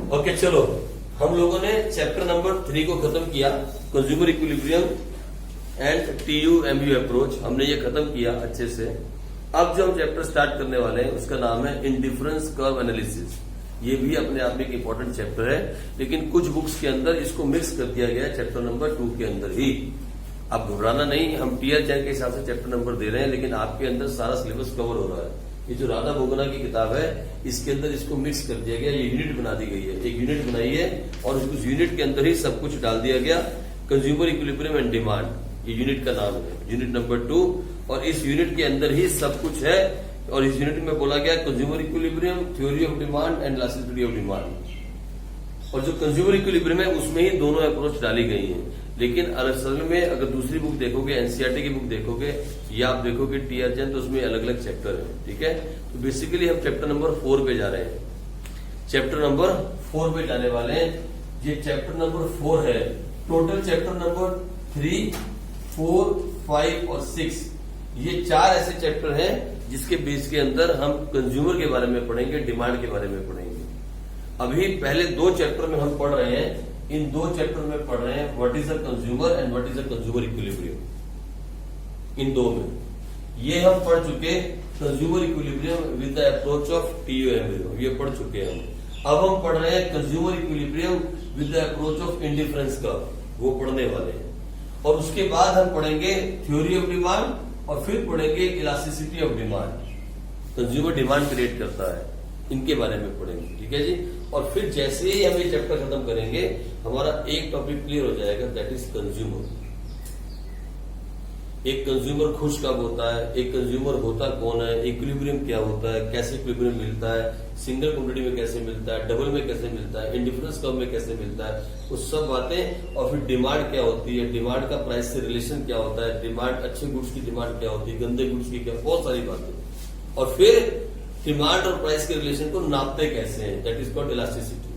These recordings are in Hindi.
ओके चलो, हम लोगों ने चैप्टर नंबर 3 को खत्म किया, consumer equilibrium and TUMU approach. हमने ये खत्म किया अच्छे से। अब जो हम चैप्टर स्टार्ट करने वाले हैं उसका नाम है इंडिफरेंस कर्व एनालिसिस। ये भी अपने आप में एक इंपॉर्टेंट चैप्टर है, लेकिन कुछ बुक्स के अंदर इसको मिक्स कर दिया गया है चैप्टर नंबर 2 के अंदर ही। अब घबराना नहीं, हम टीयर चैन के हिसाब से चैप्टर नंबर दे रहे हैं, लेकिन आपके अंदर सारा सिलेबस कवर हो रहा है। ये जो राधा बोगना की किताब है, इसके अंदर इसको मिक्स कर दिया गया, ये यूनिट बना दी गई है। एक यूनिट बनाई है और उस यूनिट के अंदर ही सब कुछ डाल दिया गया। कंज्यूमर इक्विलिब्रियम एंड डिमांड, ये यूनिट का नाम है, यूनिट नंबर 2। और इस यूनिट के अंदर ही सब कुछ है। और इस यूनिट में बोला गया consumer equilibrium, theory of demand and elasticity of demand. और जो कंज्यूमर इक्विलिब्रियम है उसमें ही दोनों अप्रोच डाली गई है। लेकिन असल में अगर दूसरी बुक देखोगे, एनसीईआरटी की बुक देखोगे या आप देखोगे टीआर चैन, तो उसमें अलग अलग चैप्टर है। ठीक है, तो बेसिकली हम चैप्टर नंबर 4 पे जा रहे हैं। चैप्टर नंबर 4 पे जाने वाले हैं। ये चैप्टर नंबर 4 है। टोटल चैप्टर नंबर 3, 4, 5 और 6, ये 4 ऐसे चैप्टर हैं जिसके बेस के अंदर हम कंज्यूमर के बारे में पढ़ेंगे, डिमांड के बारे में पढ़ेंगे। अभी पहले 2 चैप्टर में हम पढ़ रहे हैं, इन 2 चैप्टर में पढ़ रहे हैं what is a consumer and what is a consumer equilibrium. इन 2 में ये हम पढ़ चुके consumer equilibrium with the approach of TUMU, ये पढ़ चुके हैं हम। अब हम पढ़ रहे हैं consumer equilibrium with the approach of indifference curve, वो पढ़ने वाले हैं। और उसके बाद हम पढ़ेंगे थ्योरी ऑफ डिमांड और फिर पढ़ेंगे elasticity of demand. Consumer demand create करता है, इनके बारे में पढ़ेंगे। ठीक है जी। और फिर जैसे ही हम ये चैप्टर खत्म करेंगे, हमारा एक टॉपिक क्लियर हो जाएगा, दैट इज कंज्यूमर। एक कंज्यूमर खुश कब होता है, एक कंज्यूमर होता कौन है, इक्विलिब्रियम क्या होता है, कैसे इक्विलिब्रियम मिलता है, सिंगल कमोडिटी में कैसे मिलता है, डबल में कैसे मिलता है, इंडिफरेंस कर्व में कैसे मिलता है, वो सब बातें। और फिर डिमांड क्या होती है, डिमांड का प्राइस से रिलेशन क्या होता है, डिमांड अच्छे गुड्स की डिमांड क्या होती है, गंदे गुड्स की क्या, बहुत सारी बातें। और फिर डिमांड और प्राइस के रिलेशन को नापते कैसे हैं, दैट इज कॉल्ड इलास्टिसिटी।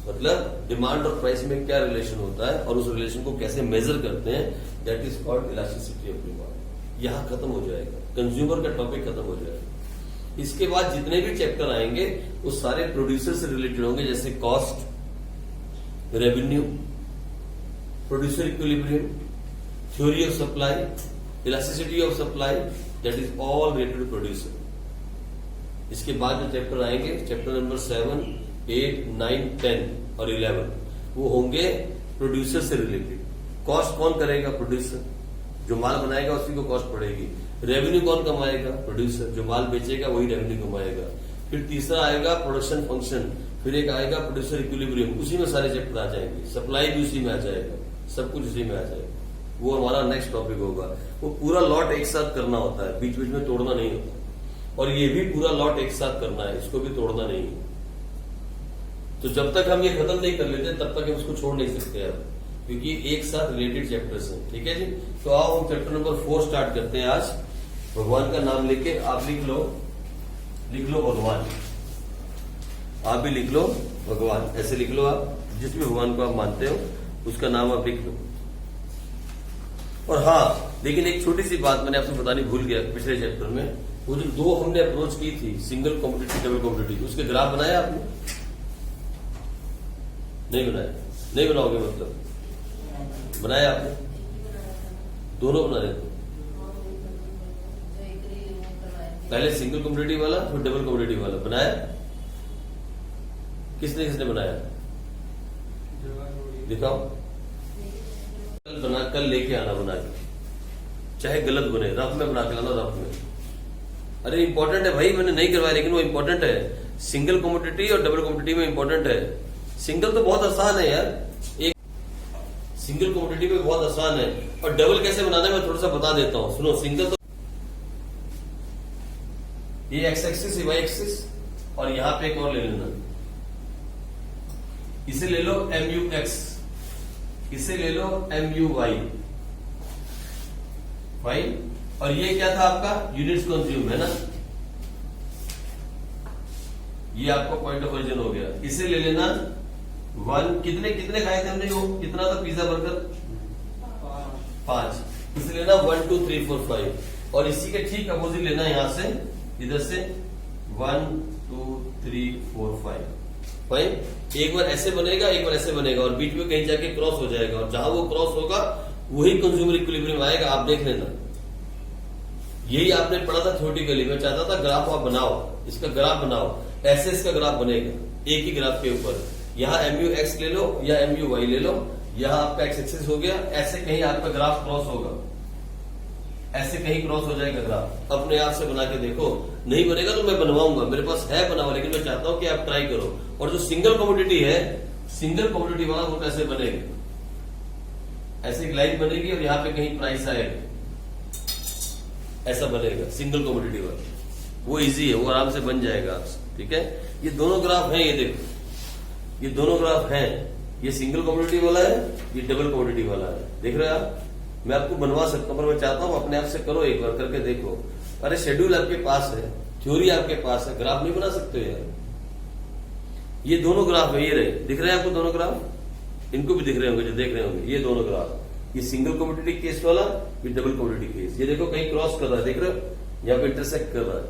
मतलब डिमांड और प्राइस में क्या रिलेशन होता है और उस रिलेशन को कैसे मेजर करते हैं, that is called elasticity of demand. यहां खत्म हो जाएगा, कंज्यूमर का टॉपिक खत्म हो जाएगा। इसके बाद जितने भी चैप्टर आएंगे वो सारे प्रोड्यूसर से रिलेटेड होंगे, जैसे cost, revenue, producer equilibrium, theory of supply, elasticity of supply, that is all related to producer. इसके बाद जो चैप्टर आएंगे, चैप्टर नंबर 7, 8, 9, 10 और 11, वो होंगे प्रोड्यूसर से रिलेटेड। कॉस्ट कौन करेगा, प्रोड्यूसर। जो माल बनाएगा उसी को कॉस्ट पड़ेगी। रेवेन्यू कौन कमाएगा, प्रोड्यूसर। जो माल बेचेगा वही रेवेन्यू कमाएगा। फिर तीसरा आएगा प्रोडक्शन फंक्शन, फिर एक आएगा प्रोड्यूसर इक्विलिब्रियम, उसी में सारे चैप्टर आ जाएंगे। सप्लाई भी उसी में आ जाएगा, सब कुछ उसी में आ जाएगा। वो हमारा नेक्स्ट टॉपिक होगा। वो पूरा लॉट एक साथ करना होता है, बीच बीच में तोड़ना नहीं होता। और ये भी पूरा लॉट एक साथ करना है, इसको भी तोड़ना नहीं है। तो जब तक हम ये खत्म नहीं कर लेते तब तक हम उसको छोड़ नहीं सकते अब, क्योंकि एक साथ रिलेटेड चैप्टर्स हैं। ठीक है जी। तो आओ हम चैप्टर नंबर 4 स्टार्ट करते हैं आज। भगवान का नाम लेके आप लिख लो भगवान। आप भी लिख लो भगवान, ऐसे लिख लो आप, जिस भी भगवान को आप मानते हो उसका नाम आप लिख लो। और हाँ, लेकिन एक छोटी सी बात मैंने आपसे बतानी भूल गया पिछले चैप्टर में। वो जो 2 हमने अप्रोच की थी, सिंगल कमोडिटी, डबल कमोडिटी, उसके ग्राफ बनाया आपने? नहीं बनाया? नहीं बनाओगे मतलब? बनाया आपने? दोनों बना रहे थे? पहले सिंगल कमोडिटी वाला फिर डबल कमोडिटी वाला बनाया? किसने किसने बनाया? दिखाओ। कल लेके आना बना के, चाहे गलत बने, रफ में बना के लाना, रफ में। अरे इंपॉर्टेंट है भाई, मैंने नहीं करवाया लेकिन वो इंपॉर्टेंट है। सिंगल कमोडिटी और डबल कमोडिटी में इंपॉर्टेंट है। सिंगल तो बहुत आसान है यार, एक सिंगल कमोडिटी में बहुत आसान है। और डबल कैसे बनाना है मैं थोड़ा सा बता देता हूं, सुनो। सिंगल तो ये एक्स एक्सिस, वाई एक्सिस, और यहां पे एक और ले लेना, इसे ले लो MUX, इसे ले लो MUY, फाइन। और ये क्या था आपका, यूनिट्स कंज्यूम है ना, ये आपका पॉइंट ऑफ ओरिजिन हो गया। इसे ले लेना 1, कितने कितने खाए थे हमने, वो कितना था पिज्जा बर्गर, 5। इसे लेना 1, 2, 3, 4, 5। और इसी के ठीक अपोजिट लेना, यहां से इधर से 1, 2, 3, 4, 5। फाइन। एक बार ऐसे बनेगा, एक बार ऐसे बनेगा और बीच में कहीं जाके क्रॉस हो जाएगा और जहां वो क्रॉस होगा वही कंज्यूमर इक्विलिब्रियम आएगा। आप देख लेना, यही आपने पढ़ा था थ्योरेटिकली। मैं चाहता था ग्राफ आप बनाओ, इसका ग्राफ बनाओ, ऐसे इसका ग्राफ बनेगा एक ही ग्राफ के ऊपर। यहाँ MU x ले लो या MU y ले लो, यहाँ आपका x एक्सिस हो गया, ऐसे कहीं आपका ग्राफ क्रॉस होगा, ऐसे कहीं क्रॉस हो जाएगा ग्राफ। अपने आप से बना के देखो, नहीं बनेगा तो मैं बनवाऊंगा, मेरे पास है बना हुआ, लेकिन मैं चाहता हूं कि आप ट्राई करो। और जो सिंगल कमोडिटी है, सिंगल कमोडिटी वाला वो कैसे बनेगा, ऐसे एक लाइन बनेगी और यहाँ पे कहीं प्राइस आएगा, ऐसा बनेगा सिंगल कमोडिटी वाला। वो इजी है, वो आराम से बन जाएगा आपसे, ठीक है। ये दोनों ग्राफ हैं, ये देखो, ये दोनों ग्राफ हैं, ये सिंगल कमोडिटी वाला है, ये डबल कमोडिटी वाला है। देख रहे हो आप, मैं आपको बनवा सकता हूं, पर मैं चाहता हूं अपने आप से करो, एक बार करके देखो। अरे शेड्यूल आपके पास है, थ्योरी आपके पास है, ग्राफ नहीं बना सकते यार। ये दोनों ग्राफ है, ये रहे, दिख रहे हैं आपको दोनों ग्राफ, इनको भी दिख रहे होंगे जो देख रहे होंगे, ये दोनों ग्राफ, ये सिंगल कमोडिटी केस वाला, ये डबल कमोडिटी केस। ये देखो कहीं क्रॉस कर रहा है, देख रहे हो, यहाँ पे इंटरसेक्ट कर रहा है।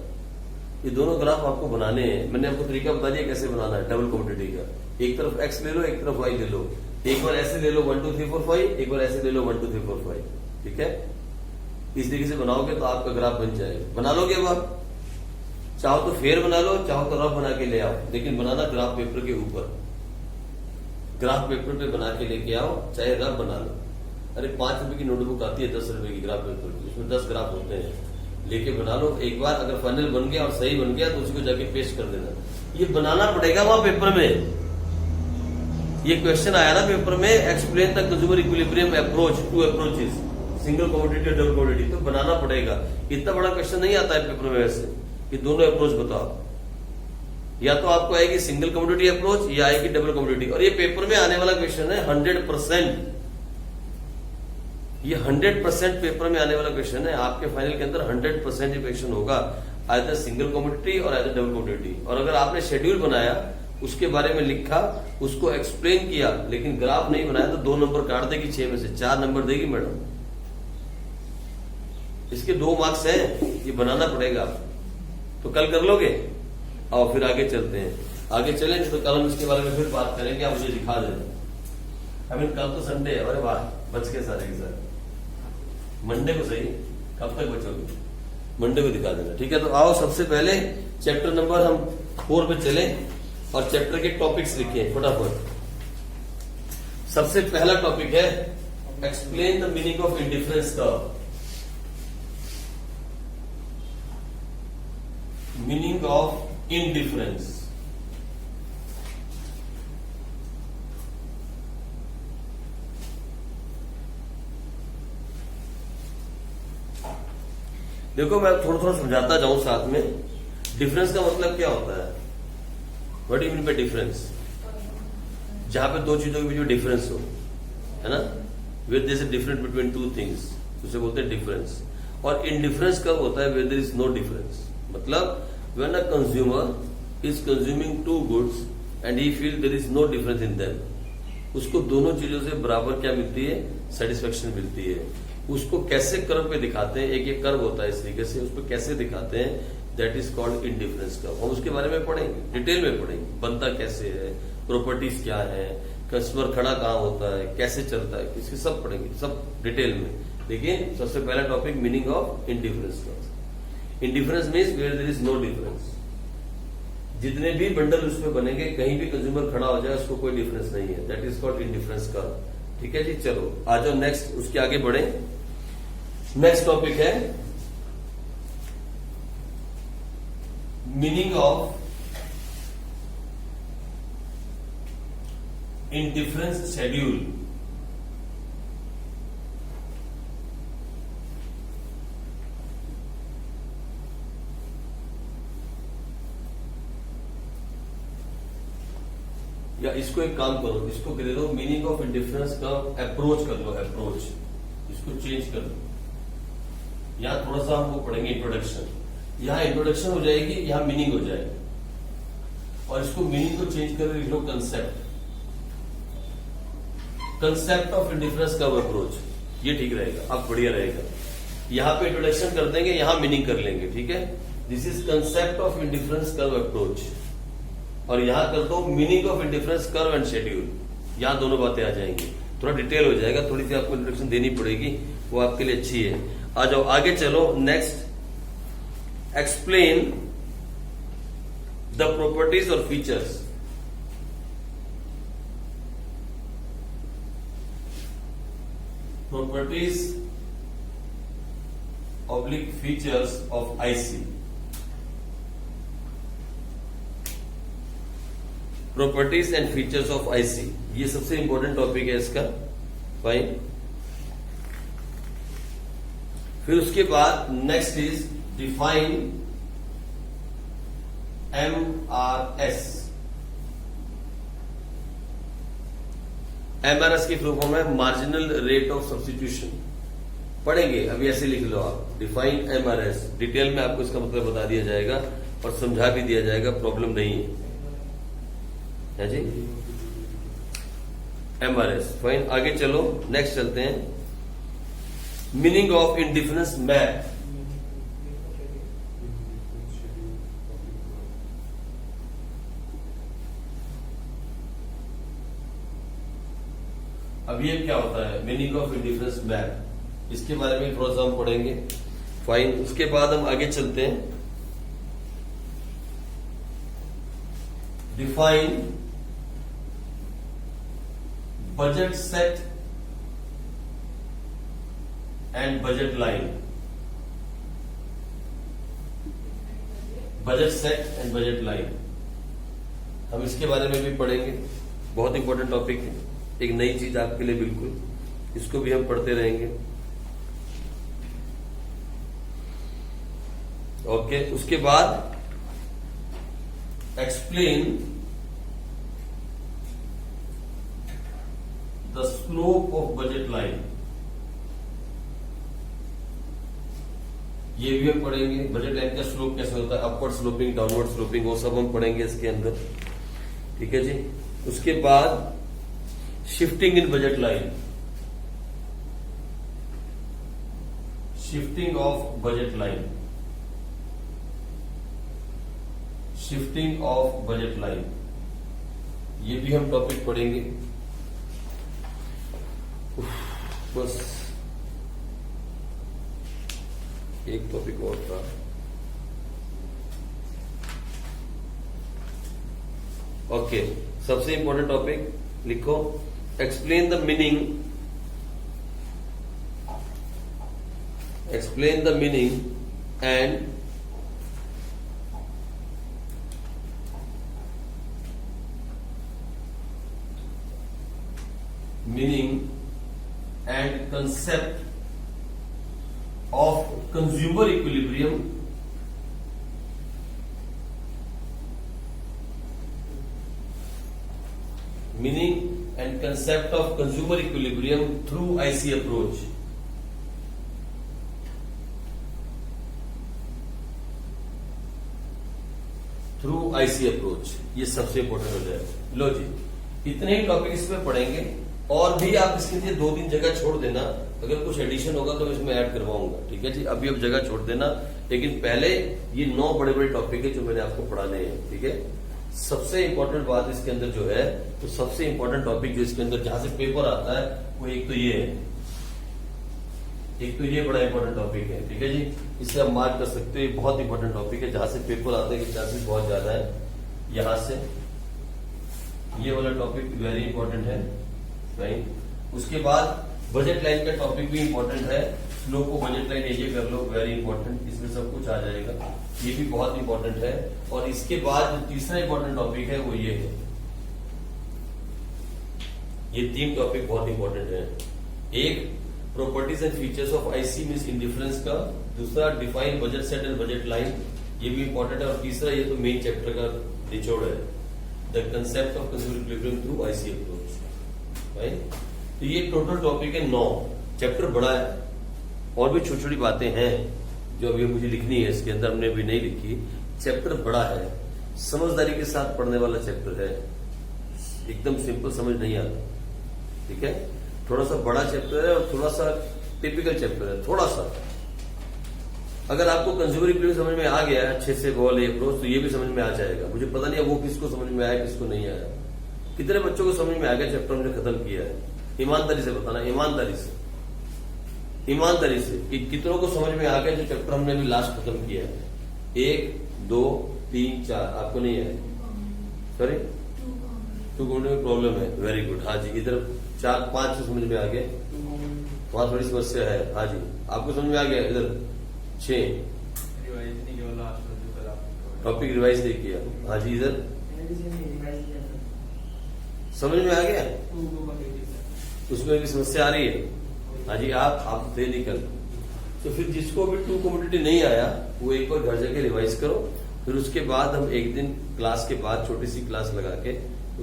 ये दोनों ग्राफ आपको बनाने हैं, मैंने आपको तरीका बता दिया कैसे बनाना है डबल कमोडिटी का। एक तरफ x ले लो, एक तरफ y ले लो, एक बार ऐसे ले लो 1 2 3 4 5, एक बार ऐसे ले लो 1 2 3 4 5, ठीक है। इस तरीके से बनाओगे तो आपका ग्राफ बन जाएगा। बना लोगे अब आप, चाहो तो फेयर बना लो, चाहो तो रफ बना के ले आओ, लेकिन बनाना ग्राफ पेपर के ऊपर, ग्राफ पेपर पे बना के लेके आओ, चाहे रफ बना लो। अरे 5 रुपए की नोटबुक आती है 10 रुपए की ग्राफ पेपर की, उसमें 10 ग्राफ होते हैं, लेके बना लो एक बार। अगर फाइनल बन गया और सही बन गया तो उसको जाके पेस्ट कर देना। ये बनाना पड़ेगा वहां पेपर में, ये क्वेश्चन आया ना पेपर में, explain the consumer equilibrium approach two approaches, single commodity और डबल कमोडिटी, तो बनाना पड़ेगा। इतना बड़ा क्वेश्चन नहीं आता है पेपर में वैसे, कि दोनों अप्रोच बताओ। या तो आपको आएगी सिंगल कमोडिटी अप्रोच या आएगी डबल कमोडिटी। और ये पेपर में आने वाला क्वेश्चन है 100%, ये 100% पेपर में आने वाला क्वेश्चन है। आपके फाइनल के अंदर 100% ये क्वेश्चन होगा, आइदर सिंगल कमोडिटी और आइदर डबल कमोडिटी। और अगर आपने शेड्यूल बनाया, उसके बारे में लिखा, उसको एक्सप्लेन किया, लेकिन ग्राफ नहीं बनाया, तो 2 नंबर काट देगी, 6 में से 4 नंबर देगी मैडम। इसके 2 मार्क्स हैं, ये बनाना पड़ेगा। तो कल कर लोगे? आओ फिर आगे चलते हैं, आगे चलेंगे तो कल हम इसके बारे में फिर बात करेंगे। आप मुझे दिखा देना। आई मीन कल तो संडे है, अरे वाह बच के सारे के सारे। मंडे को सही, कब तक बचोगे? मंडे को दिखा देना, ठीक है। तो आओ सबसे पहले चैप्टर नंबर हम 4 पे चले और चैप्टर के टॉपिक्स लिखे फटाफट। सबसे पहला टॉपिक है explain the meaning of indifference curve. Meaning of indifference, देखो मैं थोड़ा थोड़ा समझाता जाऊं साथ में। डिफरेंस का मतलब क्या होता है? What do you mean by difference? जहां पे 2 चीजों के बीच में डिफरेंस हो, है ना, where there is a difference between 2 things, उसे बोलते हैं डिफरेंस। और इनडिफरेंस कब होता है? Where there is no difference. मतलब when a consumer is consuming 2 goods and he feel there is no difference in them, उसको दोनों चीजों से बराबर क्या मिलती है? सेटिस्फेक्शन मिलती है। उसको कैसे कर्व पे दिखाते हैं? एक कर्व होता है इस तरीके से, उस पर कैसे दिखाते हैं? That is called indifference curve. हम उसके बारे में पढ़ेंगे, डिटेल में पढ़ेंगे, बनता कैसे है, प्रॉपर्टीज क्या है, कस्टमर खड़ा कहाँ होता है, कैसे चलता है, इसके सब पढ़ेंगे, सब डिटेल में। लेकिन सबसे पहला topic meaning of indifference curve. Indifference means where there is no difference. जितने भी बंडल उसमें बनेंगे, कहीं भी कंज्यूमर खड़ा हो जाए, उसको कोई डिफरेंस नहीं है, that is called indifference curve. ठीक है जी, चलो आ जाओ नेक्स्ट, उसके आगे बढ़े। नेक्स्ट टॉपिक है मीनिंग ऑफ इंडिफरेंस शेड्यूल। या इसको एक काम करो, इसको दे दो मीनिंग ऑफ इंडिफरेंस का अप्रोच कर लो, अप्रोच, इसको चेंज कर दो। यहां थोड़ा सा हमको पढ़ेंगे इंट्रोडक्शन, यहां इंट्रोडक्शन हो जाएगी, यहां मीनिंग हो जाएगी। और इसको मीनिंग को चेंज कर लिख लो कंसेप्ट, कंसेप्ट ऑफ इंडिफरेंस का अप्रोच, ये ठीक रहेगा, अब बढ़िया रहेगा। यहां पे इंट्रोडक्शन कर देंगे, यहां मीनिंग कर लेंगे, ठीक है। This is concept of indifference curve approach. और यहां करता हूं meaning of indifference curve and schedule. यहां दोनों बातें आ जाएंगी, थोड़ा डिटेल हो जाएगा, थोड़ी सी आपको इंट्रोडक्शन देनी पड़ेगी, वो आपके लिए अच्छी है। आ जाओ आगे चलो। नेक्स्ट, एक्सप्लेन द प्रॉपर्टीज और features. Properties oblique features of IC. Properties and features of IC, ये सबसे इंपॉर्टेंट टॉपिक है इसका। फाइन। फिर उसके बाद next is define MRS। MRS की फुल फॉर्म है मार्जिनल रेट ऑफ सब्स्टिट्यूशन। पढ़ेंगे, अभी ऐसे लिख लो आप, डिफाइन MRS। डिटेल में आपको इसका मतलब बता दिया जाएगा और समझा भी दिया जाएगा, प्रॉब्लम नहीं है जी। MRS fine. आगे चलो, नेक्स्ट चलते हैं। Meaning of indifference map. अब ये क्या होता है मीनिंग ऑफ इंडिफरेंस मैप, इसके बारे में थोड़ा सा हम पढ़ेंगे। फाइन। उसके बाद हम आगे चलते हैं। Define budget set and budget line. Budget set and budget line, हम इसके बारे में भी पढ़ेंगे, बहुत इंपॉर्टेंट टॉपिक है, एक नई चीज आपके लिए बिल्कुल, इसको भी हम पढ़ते रहेंगे। ओके। उसके बाद explain the slope of budget line, ये भी हम पढ़ेंगे। बजट लाइन का स्लोप कैसे होता है, अपवर्ड स्लोपिंग, डाउनवर्ड स्लोपिंग, वो सब हम पढ़ेंगे इसके अंदर। ठीक है जी। उसके बाद shifting in budget line, shifting of budget line, shifting of budget line, ये भी हम टॉपिक पढ़ेंगे। बस एक टॉपिक और था। ओके, सबसे इंपॉर्टेंट टॉपिक लिखो, explain the meaning, explain the meaning and concept of consumer equilibrium meaning and concept of consumer equilibrium through IC approach। Through IC approach, ये सबसे इंपॉर्टेंट हो जाए। लो जी, इतने ही टॉपिक इसमें पढ़ेंगे, और भी आप इसके लिए 2-3 जगह छोड़ देना, अगर कुछ एडिशन होगा तो इसमें ऐड करवाऊंगा। ठीक है जी। अभी अब जगह छोड़ देना, लेकिन पहले ये 9 बड़े बड़े टॉपिक है जो मैंने आपको पढ़ाने हैं। ठीक है। सबसे इंपॉर्टेंट बात इसके अंदर जो है, तो सबसे इंपॉर्टेंट टॉपिक जो इसके अंदर जहां से पेपर आता है, वो एक तो ये है, एक तो ये बड़ा इंपॉर्टेंट टॉपिक है। ठीक है जी। इसे आप मार्क कर सकते हो, ये बहुत इंपॉर्टेंट टॉपिक है, जहां से पेपर आने के चांसेस बहुत ज्यादा है। यहां से ये वाला टॉपिक वेरी इंपॉर्टेंट है। राइट। उसके बाद बजट लाइन का टॉपिक भी इंपॉर्टेंट है, स्लोप को बजट लाइन ये कर लो, वेरी इंपॉर्टेंट, इसमें सब कुछ आ जाएगा, ये भी बहुत इंपॉर्टेंट है। और इसके बाद जो तीसरा इंपॉर्टेंट टॉपिक है वो ये है, ये 3 टॉपिक बहुत इंपॉर्टेंट है। एक properties and features of IC means indifference का, दूसरा define budget set and budget line, ये भी इंपॉर्टेंट है, और तीसरा ये तो मेन चैप्टर का निचोड़ है, the concept of consumer equilibrium through IC approach. Right. तो ये टोटल टॉपिक है 9, चैप्टर बड़ा है, और भी छोटी छोटी बातें हैं जो अभी मुझे लिखनी है इसके अंदर, हमने अभी नहीं लिखी। चैप्टर बड़ा है, समझदारी के साथ पढ़ने वाला चैप्टर है, एकदम सिंपल समझ नहीं आता। ठीक है। थोड़ा सा बड़ा चैप्टर है और थोड़ा सा टिपिकल चैप्टर है, थोड़ा सा। अगर आपको कंज्यूमर इक्विलिब्रियम समझ में आ गया है अच्छे से बॉल अप्रोच, तो ये भी समझ में आ जाएगा। मुझे पता नहीं है वो किसको समझ में आया किसको नहीं आया। कितने बच्चों को समझ में आ गया चैप्टर हमने खत्म किया है? ईमानदारी से बताना, ईमानदारी से कि कितनों को समझ में आ गया जो चैप्टर हमने अभी लास्ट खत्म किया है? 1 2 3 4। आपको नहीं है? सॉरी, 2 कॉम्पोनेंट में प्रॉब्लम है। Very good. हाँ जी, इधर 4 5 से समझ में आ गया, वहां थोड़ी समस्या है। हाँ जी, आपको समझ में आ गया? इधर 6 टॉपिक रिवाइज नहीं किया। हाँ जी, इधर समझ में आ गया? उसमें भी समस्या आ रही है? हाँ जी, आप दे निकल। तो फिर जिसको भी 2 कम्युनिटी नहीं आया वो एक बार घर जाके रिवाइज करो। फिर उसके बाद हम एक दिन क्लास के बाद छोटी सी क्लास लगा के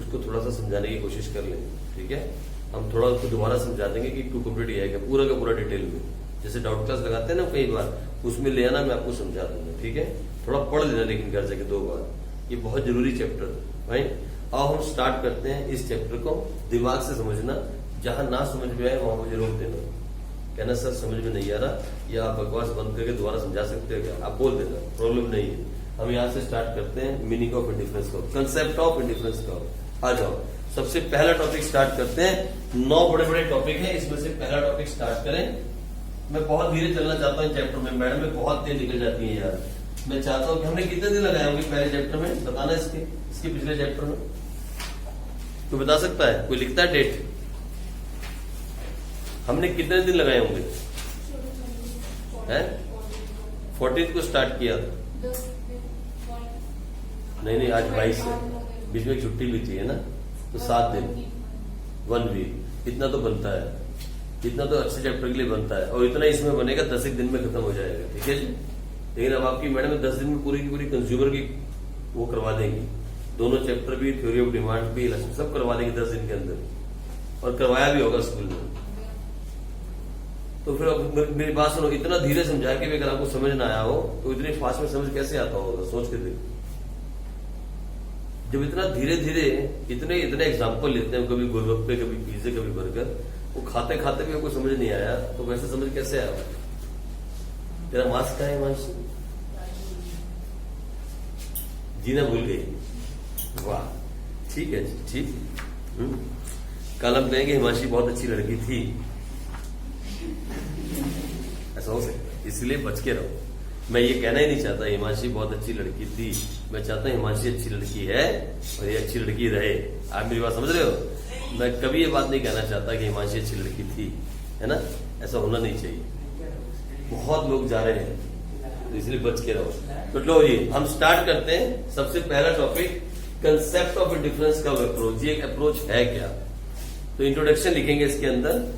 उसको थोड़ा सा समझाने की कोशिश कर लेंगे। ठीक है, हम थोड़ा उसको दोबारा समझा देंगे कि 2 कम्युनिटी है क्या, पूरा का पूरा डिटेल में। जैसे डाउट क्लास लगाते हैं ना कई बार, उसमें ले आना, मैं आपको समझा दूंगा। ठीक है, थोड़ा पढ़ लेना लेकिन घर जाके 2 बार। ये बहुत जरूरी चैप्टर है भाई। अब हम स्टार्ट करते हैं इस चैप्टर को। दिमाग से समझना, जहां ना समझ में आए वहां मुझे रोक देना, कहना सर समझ में नहीं आ रहा, या आप बकवास बंद करके दोबारा समझा सकते हो क्या, आप बोल देना, प्रॉब्लम नहीं है। हम यहाँ से स्टार्ट करते हैं meaning of indifference curve, concept of indifference curve. आ जाओ, सबसे पहला टॉपिक स्टार्ट करते हैं। 9 बड़े बड़े टॉपिक है, इसमें से पहला टॉपिक स्टार्ट करें। मैं बहुत धीरे चलना चाहता हूँ चैप्टर में, मैडम में बहुत तेज निकल जाती है यार। मैं चाहता हूँ कि हमने कितने दिन लगाए होंगे पहले चैप्टर में, बताना इसके पिछले चैप्टर में तो बता सकता है? कोई लिखता है डेट? हमने कितने दिन लगाए होंगे? 14 को स्टार्ट किया था। नहीं, आज 22 है, बीच में छुट्टी भी थी है ना, तो 7 दिन, 1 वीक, इतना तो बनता है। इतना तो अच्छे चैप्टर के लिए बनता है, और इतना इसमें बनेगा 10 एक दिन में खत्म हो जाएगा। ठीक है जी। लेकिन अब आपकी मैडम 10 दिन में पूरी की पूरी कंज्यूमर की वो करवा देंगी, दोनों चैप्टर भी, थ्योरी ऑफ डिमांड भी, सब करवा देंगे 10 दिन के अंदर, और करवाया भी होगा स्कूल में। तो फिर अब मेरी बात सुनो, इतना धीरे समझा के भी अगर आपको समझ ना आया हो तो इतनी फास्ट में समझ कैसे आता होगा? सोच के देखो। जब इतना धीरे धीरे इतने एग्जाम्पल लेते हैं, कभी गोलगप्पे, कभी पिज्जे, कभी बर्गर, वो खाते खाते भी आपको समझ नहीं आया तो वैसे समझ कैसे आया? तेरा मास्क कहाँ है हिमांशु? जीना भूल गई? वाह, ठीक है जी, ठीक। कल हम कहेंगे हिमांशी बहुत अच्छी लड़की थी, ऐसा हो सकता, इसलिए बच के रहो। मैं ये कहना ही नहीं चाहता हिमांशी बहुत अच्छी लड़की थी, मैं चाहता हूं हिमांशी अच्छी लड़की है और ये अच्छी लड़की रहे। आप मेरी बात समझ रहे हो? मैं कभी ये बात नहीं कहना चाहता कि हिमांशी अच्छी लड़की थी, है ना, ऐसा होना नहीं चाहिए। बहुत लोग जा रहे हैं तो इसलिए बच के रहो। तो लो जी, हम स्टार्ट करते हैं। सबसे पहला topic, concept of indifference curve approach. ये एक अप्रोच है क्या? तो इंट्रोडक्शन लिखेंगे इसके अंदर।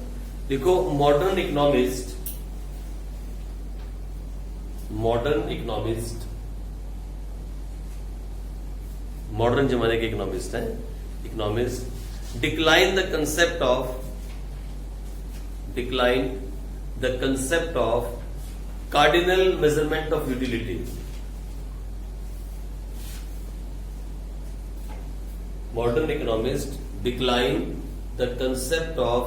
लिखो, मॉडर्न इकोनॉमिस्ट मॉडर्न जमाने के इकोनॉमिस्ट हैं, economist decline the concept of cardinal measurement of utility. Modern economist decline the concept of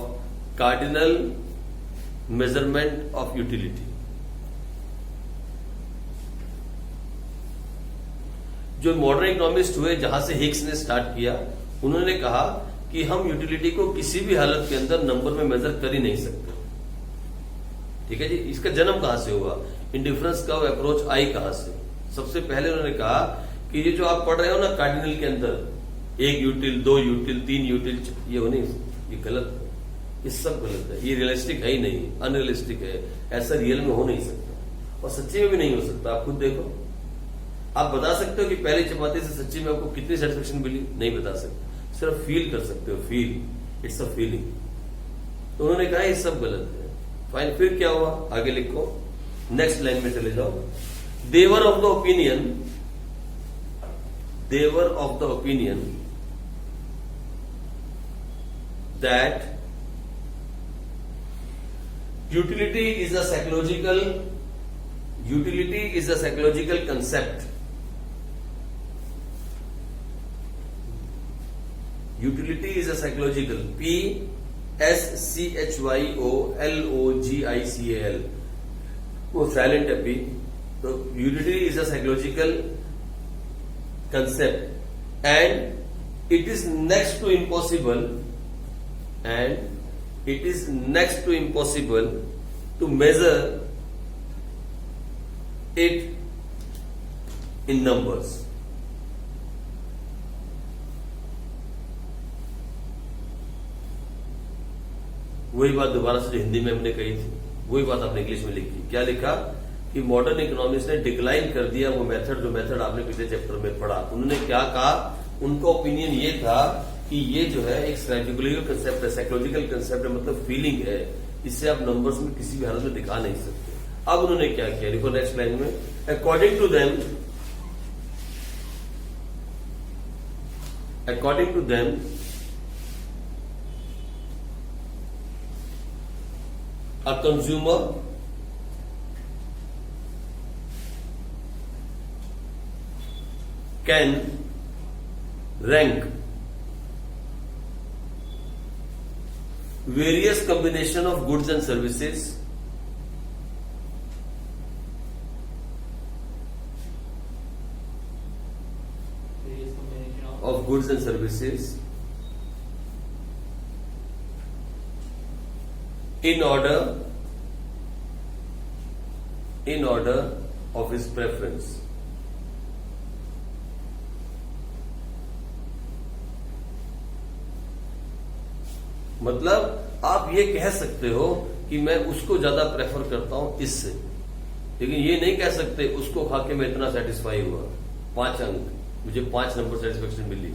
cardinal measurement of utility. जो मॉडर्न इकोनॉमिस्ट हुए, जहां से हिग्स ने स्टार्ट किया, उन्होंने कहा कि हम यूटिलिटी को किसी भी हालत के अंदर नंबर में मेजर कर ही नहीं सकते। ठीक है जी। इसका जन्म कहां से हुआ? इंडिफरेंस कर्व अप्रोच आई कहां से? सबसे पहले उन्होंने कहा कि ये जो आप पढ़ रहे हो ना कार्डिनल के अंदर, 1 यूटिल, 2 यूटिल, 3 यूटिल, ये होनी, ये गलत है, ये सब गलत है, ये रियलिस्टिक है ही नहीं, अनरियलिस्टिक है, ऐसा रियल में हो नहीं सकता और सच्ची में भी नहीं हो सकता। आप खुद देखो, आप बता सकते हो कि पहली चपाती से सच्ची में आपको कितनी सेटिस्फेक्शन मिली? नहीं बता सकते, सिर्फ फील कर सकते हो, फील, इट्स अ फीलिंग। तो उन्होंने कहा ये सब गलत है। फाइन, फिर क्या हुआ? आगे लिखो, नेक्स्ट लाइन में चले जाओ। They were of the opinion that utility is a psychological concept. Utility is a psychological, PSCHYOLOGICAL, वो साइलेंट है P, तो utility is a psychological concept and it is next to impossible to measure it in numbers. वही बात दोबारा से जो हिंदी में हमने कही थी वही बात आपने इंग्लिश में लिखी. क्या लिखा कि मॉडर्न इकोनॉमिक्स ने डिक्लाइन कर दिया वो मेथड आपने पिछले चैप्टर में पढ़ा. उन्होंने क्या कहा, उनका ओपिनियन ये था कि ये जो है एक साइकोलॉजिकल कंसेप्ट है, साइकोलॉजिकल कंसेप्ट है, मतलब फीलिंग है. इससे आप नंबर्स में किसी भी हालत में दिखा नहीं सकते. अब उन्होंने क्या किया, देखो नेक्स्ट लाइन में, according to them a consumer can rank various combination of goods and services in order of his preference. मतलब आप ये कह सकते हो कि मैं उसको ज्यादा प्रेफर करता हूं इससे, लेकिन ये नहीं कह सकते उसको खा के मैं इतना सेटिस्फाई हुआ, 5 अंक, मुझे 5 नंबर सेटिस्फेक्शन मिली,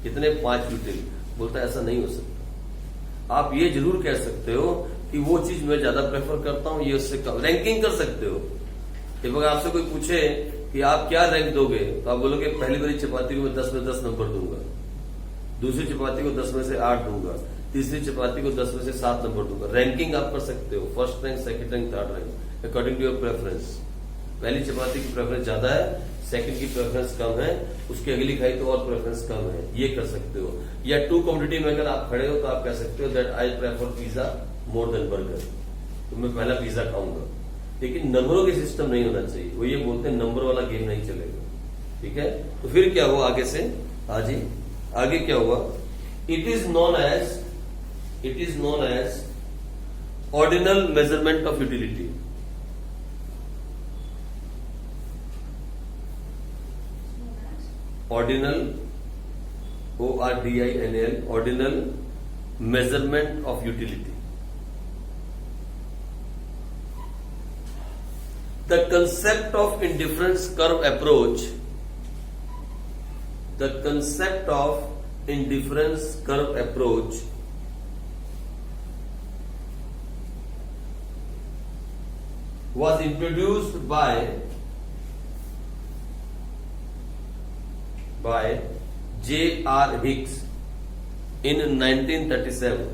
कितने 5 यूटिल, बोलता है ऐसा नहीं हो सकता. आप ये जरूर कह सकते हो कि वो चीज मैं ज्यादा प्रेफर करता हूं, ये उससे कम. रैंकिंग कर सकते हो. अगर आपसे कोई पूछे कि आप क्या रैंक दोगे तो आप बोलोगे पहली वाली चपाती को मैं 10 में 10 नंबर दूंगा, दूसरी चपाती को 10 में से 8 दूंगा, तीसरी चपाती को 10 में से 7 नंबर दूंगा. रैंकिंग आप कर सकते हो, first rank, second rank, third rank, according to your preference. पहली चपाती की प्रेफरेंस ज्यादा है, सेकंड की प्रेफरेंस कम है, उसकी अगली खाई तो और प्रेफरेंस कम है, ये कर सकते हो. या 2 कम्युनिटी में अगर आप खड़े हो तो आप कह सकते हो that I prefer pizza more than burger, तो मैं पहला पिज्जा खाऊंगा. लेकिन नंबरों के सिस्टम नहीं होना चाहिए. वो ये बोलते हैं नंबर वाला गेम नहीं चलेगा. ठीक है, तो फिर क्या हुआ आगे से, हाजी आगे क्या हुआ, it is known as ordinal measurement of utility. Ordinal, ORDINAL, ordinal measurement of utility. The concept of indifference curve approach was introduced by J.R. Hicks in 1937.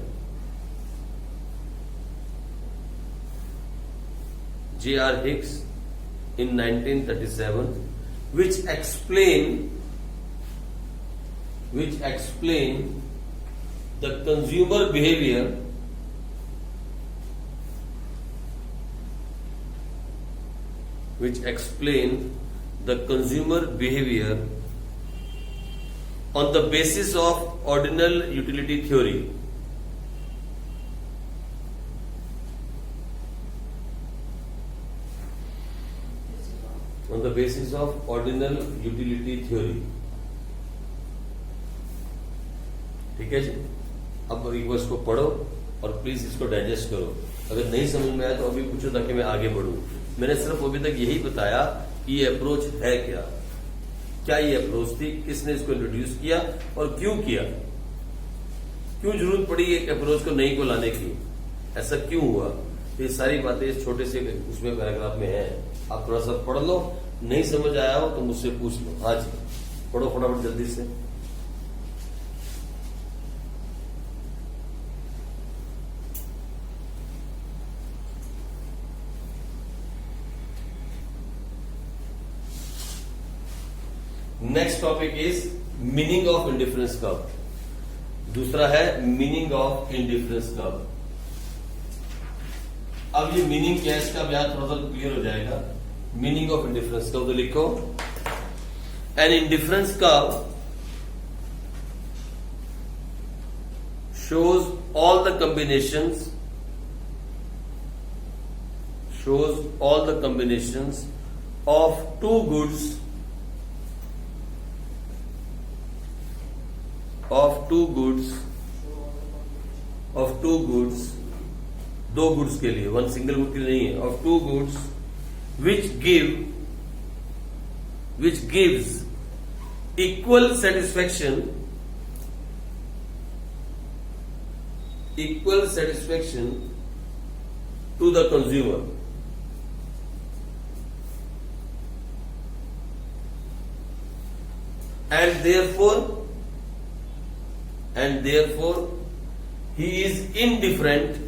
J.R. Hicks in 1937, which explain the consumer behavior on the basis of ordinal utility theory. On the basis of ordinal utility theory. ठीक है जी. अब एक बार इसको पढ़ो और प्लीज इसको डाइजेस्ट करो. अगर नहीं समझ में आया तो अभी पूछो ताकि मैं आगे बढ़ूं. मैंने सिर्फ अभी तक यही बताया कि ये अप्रोच है क्या ये अप्रोच थी, किसने इसको इंट्रोड्यूस किया और क्यों किया, क्यों जरूरत पड़ी एक अप्रोच को नई को लाने की, ऐसा क्यों हुआ. ये सारी बातें इस छोटे से उसमें पैराग्राफ में है. आप थोड़ा सा पढ़ लो, नहीं समझ आया हो तो मुझसे पूछ लो. हाँ जी, पढ़ो फटाफट जल्दी से. Next topic is meaning of indifference curve. दूसरा है मीनिंग ऑफ इंडिफरेंस कर्व. अब ये मीनिंग क्या है इसका अब यहां थोड़ा सा क्लियर हो जाएगा. मीनिंग ऑफ इंडिफरेंस कर्व तो लिखो, an indifference curve shows all the combinations of two goods दो गुड्स के लिए, वन सिंगल गुड के लिए नहीं है, of two goods which gives equal satisfaction to the consumer. And therefore he is indifferent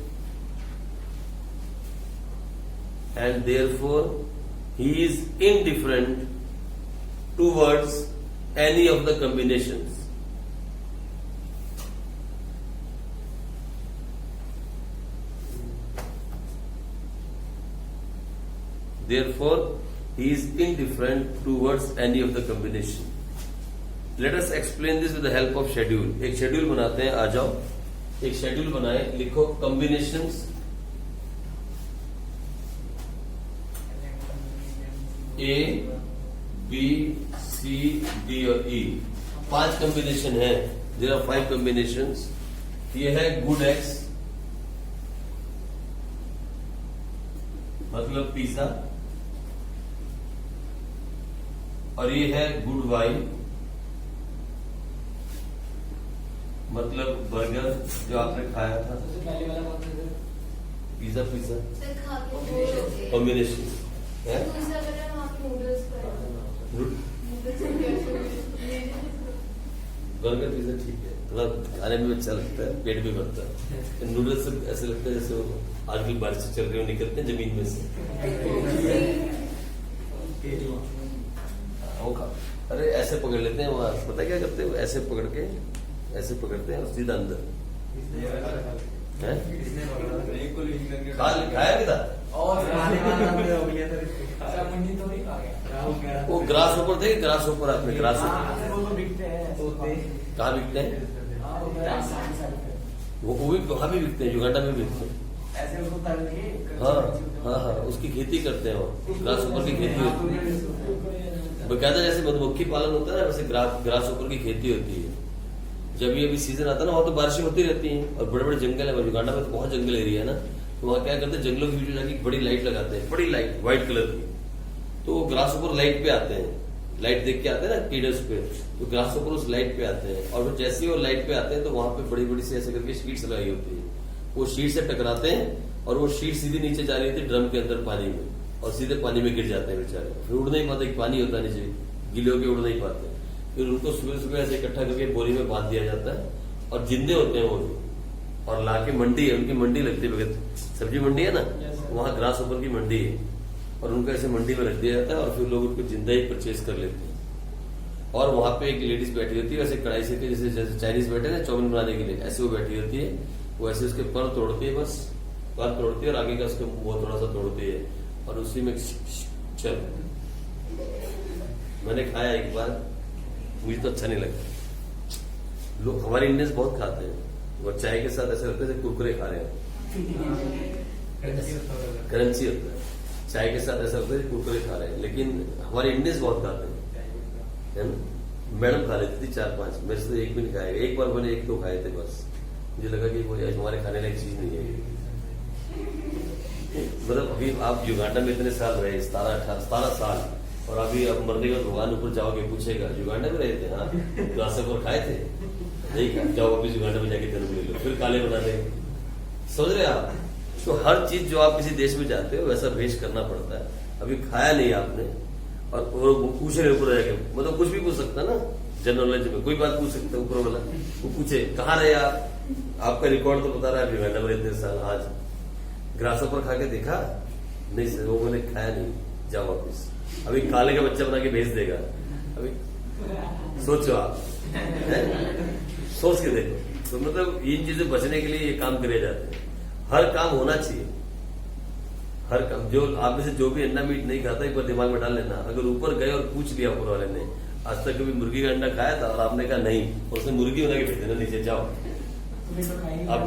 towards any of the combinations. Therefore, he is indifferent towards any of the combination. Let us explain this with the help of schedule. एक शेड्यूल बनाते हैं, आ जाओ एक शेड्यूल बनाए, लिखो combinations A, B, C, D और E. 5 कॉम्बिनेशन है, there are 5 combinations. ये है गुड X मतलब पिज्जा, और ये है गुड Y मतलब बर्गर जो आपने खाया था, पिज्जा कॉम्बिनेशन है। बर्गर पिज्जा ठीक है, थोड़ा खाने में अच्छा लगता है, पेट भी भरता है। नूडल्स ऐसे लगता है जैसे आज भी बारिश चल रही हो, निकलते हैं जमीन में से। अरे ऐसे पकड़ लेते हैं, वहां पता क्या करते हैं, ऐसे पकड़ के ऐसे पकड़ते हैं और सीधा अंदर खाया भी था। वो ग्रास ऊपर थे, ग्रास ऊपर आपने ग्रास कहाँ बिकते हैं, वो भी वहां भी बिकते हैं, युगांडा में बिकते हैं। हाँ, उसकी खेती करते हैं, वो ग्रास ऊपर की खेती होती है। बकायदा जैसे मधुमक्खी पालन होता है ना, वैसे ग्रास ऊपर की खेती होती है। जब ये अभी सीजन आता है ना, वहां तो बारिशें होती रहती हैं और बड़े बड़े जंगल है, युगांडा में तो बहुत जंगल एरिया है ना, तो वहां क्या करते हैं, जंगलों के बीच में जाके बड़ी लाइट लगाते हैं, बड़ी लाइट व्हाइट कलर की। तो ग्रास ऊपर लाइट पे आते हैं, लाइट देख के आते हैं ना कीडर्स पे, तो ग्रास ऊपर उस लाइट पे आते हैं, और जैसे ही वो लाइट पे आते हैं तो वहां पे बड़ी बड़ी से ऐसे करके शीट्स लगाई होती है। वो शीट से टकराते हैं और वो शीट सीधी नीचे जा रही होती है ड्रम के अंदर पानी में, और सीधे पानी में गिर जाते हैं बेचारे। फिर उड़ नहीं पाते, पानी होता है नीचे, गीले होके उड़ नहीं पाते। फिर उनको सुबह सुबह ऐसे इकट्ठा करके बोरी में बांध दिया जाता है, और जिंदे होते हैं वो भी, और लाके मंडी है, उनकी मंडी लगती है, सब्जी मंडी है ना, वहां ग्रास ऊपर की मंडी है, और उनको ऐसे मंडी में रख दिया जाता है, और फिर लोग उनको जिंदा ही परचेज कर लेते हैं। और वहां पे एक लेडीज बैठी होती है, वैसे कढ़ाई से जैसे चाइनीज बैठे ना चाउमीन बनाने के लिए, ऐसे वो बैठी होती है, वो ऐसे उसके पर तोड़ती है, बस पर तोड़ती है और आगे का उसके वो थोड़ा सा तोड़ती है, और उसी में चल। मैंने खाया एक बार, मुझे तो अच्छा नहीं लगता। लोग हमारे इंडियंस बहुत खाते हैं, वो चाय के साथ ऐसे लगता है कुरकुरे खा रहे हैं, क्रंची होता है, चाय के साथ ऐसा लगता है कुरकुरे खा रहे हैं। लेकिन हमारे इंडियंस बहुत खाते हैं, है ना। मैडम खा लेती थी 4-5, मेरे से तो एक भी नहीं खाएगा। एक बार मैंने 1-2 खाए थे बस, मुझे लगा कि वो हमारे खाने लायक चीज नहीं है। मतलब अभी आप युगांडा में इतने साल रहे, 17 साल, और अभी आप मरने के बाद भगवान ऊपर जाओगे, पूछेगा युगांडा में रहे थे, हाँ ग्रास ऊपर खाए थे, नहीं खाए, जाओ वापिस युगांडा में जाके जन्म ले लो, फिर काले बना देंगे। समझ रहे आप? तो हर चीज जो आप किसी देश में जाते हो वैसा भेज करना पड़ता है। अभी खाया नहीं आपने, और पूछे ऊपर जाके, मतलब कुछ भी पूछ सकता ना, जनरल नॉलेज में कोई बात पूछ सकता है, ऊपर वाला वो पूछे कहाँ रहे आप, आपका रिकॉर्ड तो बता रहा है युगांडा में इतने साल, आज ग्रास ऊपर खा के देखा नहीं सर, वो मैंने खाया नहीं, जाओ वापिस। अभी काले का बच्चा बना के भेज देगा, अभी सोचो आप, सोच के देखो। तो मतलब इन चीजें बचने के लिए ये काम करे जाते हैं, हर काम होना चाहिए, हर काम जो आप में से जो भी अंडा मीट नहीं खाता एक बार दिमाग में डाल लेना, अगर ऊपर गए और पूछ लिया ऊपर वाले ने आज तक कभी मुर्गी का अंडा खाया था और आपने कहा नहीं, और उसने मुर्गी बना के भेज देना नीचे जाओ आप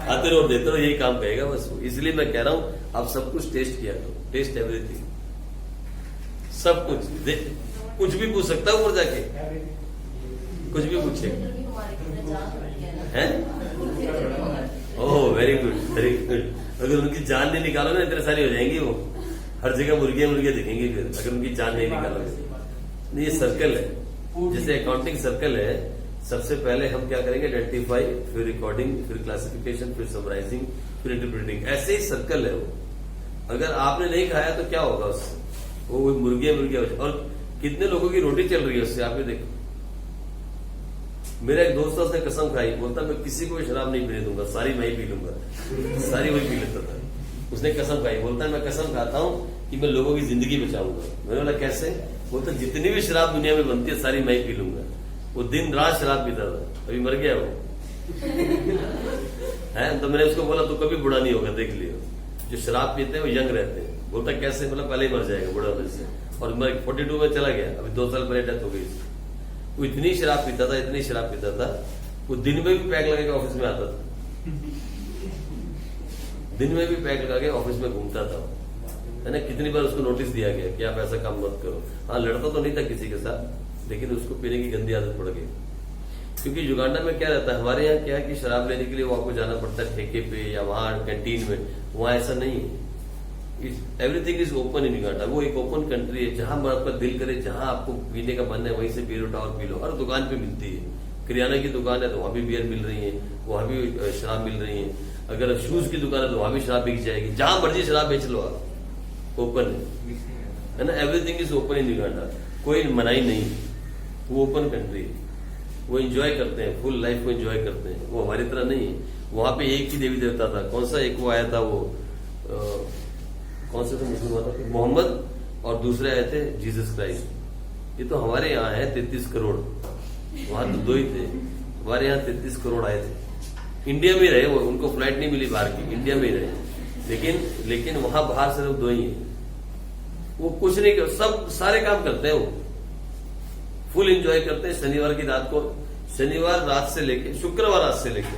आते रहो देते रहो, यही काम कहेगा बस। इसलिए मैं कह रहा हूं आप सब कुछ टेस्ट किया करो, टेस्ट एवरीथिंग, सब कुछ कुछ भी पूछ सकता है ऊपर जाके, कुछ भी पूछेगा है। Oh very good very good. अगर उनकी जान नहीं निकालोगे ना इतने सारी हो जाएंगी वो, हर जगह मुर्गियां दिखेंगी फिर, अगर उनकी जान नहीं निकालोगे। ये सर्कल है, जैसे अकाउंटिंग सर्कल है, सबसे पहले हम क्या करेंगे आइडेंटिफाई, फिर रिकॉर्डिंग, फिर क्लासिफिकेशन, फिर समराइजिंग, फिर इंटरप्रेटिंग, ऐसे ही सर्कल है वो। अगर आपने नहीं खाया तो क्या होगा उससे, वो मुर्गियां हो जाए। और कितने लोगों की रोटी चल रही है उससे, आप ये देखो। मेरा एक दोस्त था, उसने कसम खाई, बोलता मैं किसी को शराब नहीं पीने दूंगा, सारी मैं ही पी लूंगा, सारी वही पी लेता था। उसने कसम खाई, बोलता है मैं कसम खाता हूं कि मैं लोगों की जिंदगी बचाऊंगा। मैंने बोला कैसे? बोलता जितनी भी शराब दुनिया में बनती है सारी मैं ही पी लूंगा। वो दिन रात शराब पीता था, अभी मर गया वो है। तो मैंने उसको बोला तू कभी बुढ़ा नहीं होगा, देख लियो। जो शराब पीते हैं वो यंग रहते हैं। बोलता कैसे? मतलब पहले ही मर जाएगा बुढ़ा होने से, और मैं 42 में चला गया, अभी 2 साल पहले डेथ हो गई। वो इतनी शराब पीता था, इतनी शराब पीता था, वो दिन में भी पैक लगा के ऑफिस में आता था, दिन में भी पैक लगा के ऑफिस में घूमता था, है ना। कितनी बार उसको नोटिस दिया गया कि आप ऐसा काम मत करो। हाँ लड़ता तो नहीं था किसी के साथ, लेकिन उसको पीने की गंदी आदत पड़ गई। क्योंकि युगांडा में क्या रहता है, हमारे यहाँ क्या है कि शराब लेने के लिए वो आपको जाना पड़ता है ठेके पे या वहां कैंटीन में, वहां ऐसा नहीं है। Everything is open in Uganda. वो एक ओपन कंट्री है, जहां आपका दिल करे, जहां आपको पीने का मन है वहीं से बियर उठाओ और पी लो। हर दुकान पे मिलती है। किराना की दुकान है तो वहां भी बियर मिल रही है, वहां भी शराब मिल रही है। अगर शूज की दुकान है तो वहां भी शराब बिक जाएगी, जहां मर्जी शराब बेच लो आप, ओपन है ना। Everything is open in Uganda, कोई मनाही नहीं। वो ओपन कंट्री है, वो एंजॉय करते हैं, फुल लाइफ को एंजॉय करते हैं। वो हमारी तरह नहीं है। वहां पे एक ही देवी देवता था, कौन सा? एक वो आया था वो कौन से थे मुस्लिम था, मोहम्मद, और दूसरे आए थे जीसस क्राइस्ट। ये तो हमारे यहाँ है 33 करोड़, वहां तो 2 ही थे। हमारे यहाँ 33 करोड़ आए थे, इंडिया में रहे वो, उनको फ्लाइट नहीं मिली बाहर की, इंडिया में ही रहे। लेकिन वहां बाहर सिर्फ 2 ही है। वो कुछ नहीं कर, सब सारे काम करते हैं, वो फुल एंजॉय करते हैं। शनिवार की रात को, शनिवार रात से लेके शुक्रवार रात से लेके,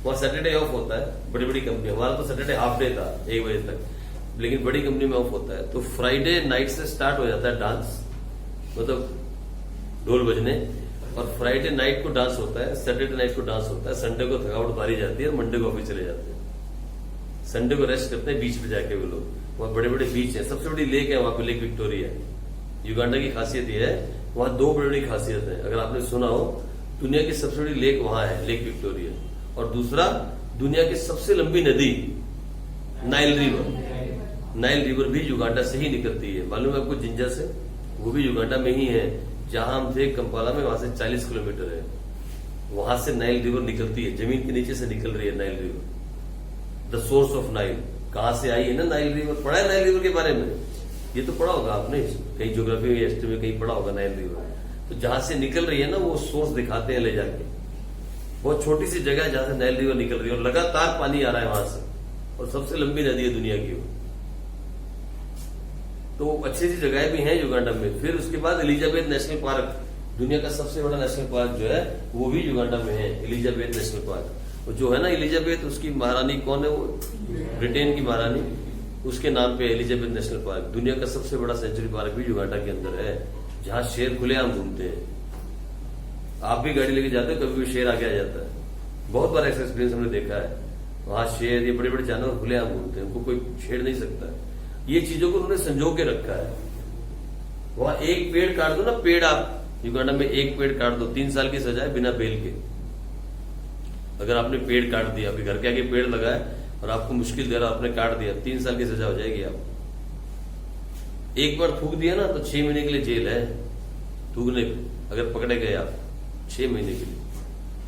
वहां सैटरडे ऑफ होता है। बड़ी बड़ी कंपनी, हमारा तो सैटरडे हाफ डे था 1 बजे तक, लेकिन बड़ी कंपनी में ऑफ होता है। तो फ्राइडे नाइट से स्टार्ट हो जाता है डांस, मतलब ढोल बजने, और फ्राइडे नाइट को डांस होता है, सैटरडे नाइट को डांस होता है, संडे को थकावट उतारी जाती है और मंडे को ऑफिस चले जाते हैं। संडे को रेस्ट करते हैं बीच पे जाके वो लोग। वहां बड़े बड़े बीच है, सबसे बड़ी लेक है वहां पे, लेक विक्टोरिया। युगांडा की खासियत यह है, वहां 2 बड़ी बड़ी खासियत है। अगर आपने सुना हो, दुनिया की सबसे बड़ी लेक वहां है, लेक विक्टोरिया। और दूसरा, दुनिया की सबसे लंबी नदी नाइल रिवर। नाइल रिवर भी युगांडा से ही निकलती है। मालूम है आपको जिंजा से? वो भी युगांडा में ही है। जहां हम थे कंपाला में, वहां से 40 किलोमीटर है। वहां से नाइल रिवर निकलती है, जमीन के नीचे से निकल रही है Nile river. The source of Nile, कहां से आई है ना नाइल रिवर। पढ़ा है नाइल रिवर के बारे में? ये तो पढ़ा होगा आपने कहीं ज्योग्राफी में, हिस्ट्री में कहीं पढ़ा होगा नाइल रिवर। तो जहां से निकल रही है ना, वो सोर्स दिखाते हैं ले जाके। बहुत छोटी सी जगह है जहां से नाइल रिवर निकल रही है और लगातार पानी आ रहा है वहां से, और सबसे लंबी नदी है दुनिया की वो। तो अच्छी अच्छी जगह भी हैं युगांडा में। फिर उसके बाद एलिजाबेथ नेशनल पार्क, दुनिया का सबसे बड़ा नेशनल पार्क जो है वो भी युगांडा में है, एलिजाबेथ नेशनल पार्क। जो है ना एलिजाबेथ, उसकी महारानी कौन है? वो ब्रिटेन की महारानी, उसके नाम पे एलिजाबेथ नेशनल पार्क। दुनिया का सबसे बड़ा सेंचुरी पार्क भी युगांडा के अंदर है, जहां शेर खुलेआम घूमते हैं। आप भी गाड़ी लेके जाते हो, कभी भी शेर आगे आ जाता है। बहुत बार ऐसा एक्सपीरियंस हमने देखा है। वहां शेर, ये बड़े बड़े जानवर खुलेआम घूमते हैं, उनको कोई छेड़ नहीं सकता। ये चीजों को उन्होंने संजो के रखा है। वहां एक पेड़ काट दो ना, पेड़ आप युगांडा में एक पेड़ काट दो, 3 साल की सजा है बिना बेल के। अगर आपने पेड़ काट दिया, अभी घर के आगे पेड़ लगाए और आपको मुश्किल दे रहा, आपने काट दिया, 3 साल की सजा हो जाएगी आप। एक बार थूक दिया ना तो 6 महीने के लिए जेल है, थूकने पे अगर पकड़े गए आप 6 महीने के लिए।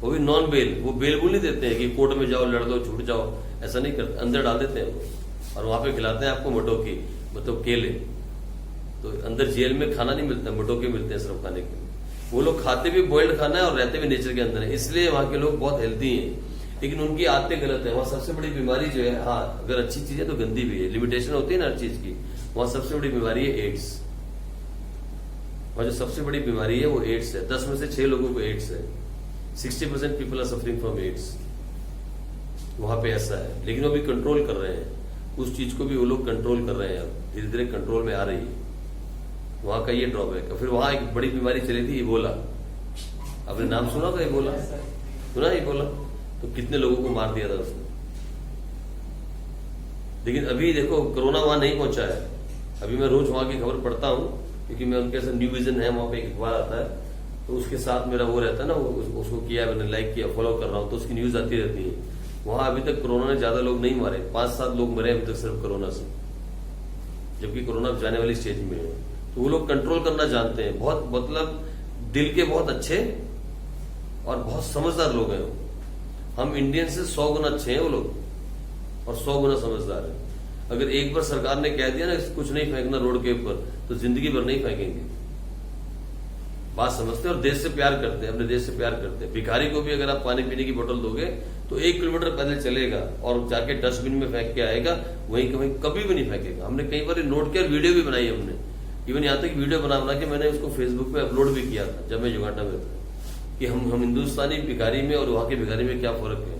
वो भी नॉन बेल, वो बेल बुल नहीं देते हैं कि कोर्ट में जाओ, लड़ दो, छूट जाओ, ऐसा नहीं करते। अंदर डाल देते हैं वो, और वहां पे खिलाते हैं आपको मटोकी, मतलब केले। तो अंदर जेल में खाना नहीं मिलता, मटोके मिलते हैं सिर्फ खाने के लिए। वो लोग खाते भी बॉइल्ड खाना है और रहते भी नेचर के अंदर है, इसलिए वहां के लोग बहुत हेल्दी हैं। लेकिन उनकी आदतें गलत है। वहां सबसे बड़ी बीमारी जो है, हाँ अगर अच्छी चीज है तो गंदी भी है, लिमिटेशन होती है ना हर चीज की। वहां सबसे बड़ी बीमारी है एड्स। वहां जो सबसे बड़ी बीमारी है वो एड्स है। 10 में से 6 लोगों को एड्स है। 60% people are suffering from AIDS. वहां पे ऐसा है, लेकिन वो अभी कंट्रोल कर रहे हैं उस चीज को भी, वो लोग कंट्रोल कर रहे हैं, अब धीरे धीरे कंट्रोल में आ रही है। वहां का ये ड्रॉबैक है। फिर वहां एक बड़ी बीमारी चली थी, इबोला। आपने नाम सुना था इबोला? सुना इबोला? तो कितने लोगों को मार दिया था उसने। लेकिन अभी देखो कोरोना वहां नहीं पहुंचा है। अभी मैं रोज वहां की खबर पढ़ता हूं, क्योंकि मैं उनके साथ न्यू विजन है, वहां पे एक अखबार आता है, तो उसके साथ मेरा वो रहता है ना, उसको किया मैंने, लाइक किया, फॉलो कर रहा हूं, तो उसकी न्यूज आती रहती है। वहां अभी तक कोरोना ने ज्यादा लोग नहीं मारे, 5-7 लोग मरे अभी तक सिर्फ कोरोना से, जबकि कोरोना जाने वाली स्टेज में है। तो वो लोग कंट्रोल करना जानते हैं, बहुत मतलब दिल के बहुत अच्छे और बहुत समझदार लोग हैं। हम इंडियन से 100 गुना अच्छे हैं वो लोग, और 100 गुना समझदार हैं। अगर एक बार सरकार ने कह दिया ना कुछ नहीं फेंकना रोड के ऊपर, तो जिंदगी भर नहीं फेंकेंगे। बात समझते हैं और देश से प्यार करते हैं, अपने देश से प्यार करते हैं। भिखारी को भी अगर आप पानी पीने की बोतल दोगे तो 1 किलोमीटर पैदल चलेगा और जाके डस्टबिन में फेंक के आएगा, वहीं के वहीं कभी भी नहीं फेंकेगा। हमने कई बार नोट किया, वीडियो भी बनाई हमने, इवन यहाँ तक वीडियो बना के मैंने उसको फेसबुक पे अपलोड भी किया था जब मैं युगांडा में था, कि हम हिंदुस्तानी भिखारी में और वहां के भिखारी में क्या फर्क है।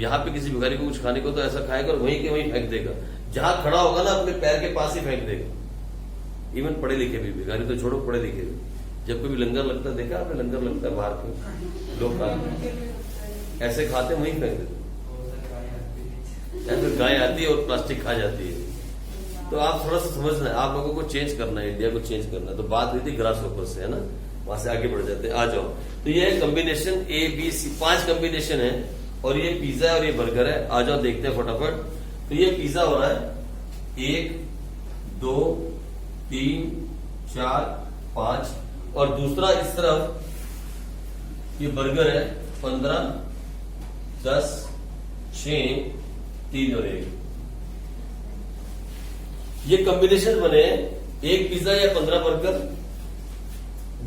यहाँ पे किसी भिखारी को कुछ खाने को तो ऐसा खाएगा और वहीं के वहीं फेंक देगा, जहां खड़ा होगा ना अपने पैर के पास ही फेंक देगा। इवन पढ़े लिखे भी, भिखारी तो छोड़ो, पढ़े लिखे भी, जब कभी लंगर लगता देखा आपने, लंगर लगता है बाहर के लोग खाते ऐसे खाते वहीं फेंक देते, फिर गाय आती है और प्लास्टिक खा जाती है। तो आप थोड़ा सा समझना है, आप लोगों को चेंज करना है, इंडिया को चेंज करना है। तो बात हुई थी ग्रास ऊपर से, है ना, वहां से आगे बढ़ जाते हैं। आ जाओ, तो ये कॉम्बिनेशन ABC 5 कॉम्बिनेशन है, और ये पिज्जा और ये बर्गर है। आ जाओ देखते हैं फटाफट। तो ये पिज्जा हो रहा है 1 2 3 4 5, और दूसरा इस तरफ ये बर्गर है 15 10 6 3 और 1। ये कॉम्बिनेशन बने, एक पिज्जा या 15 बर्गर,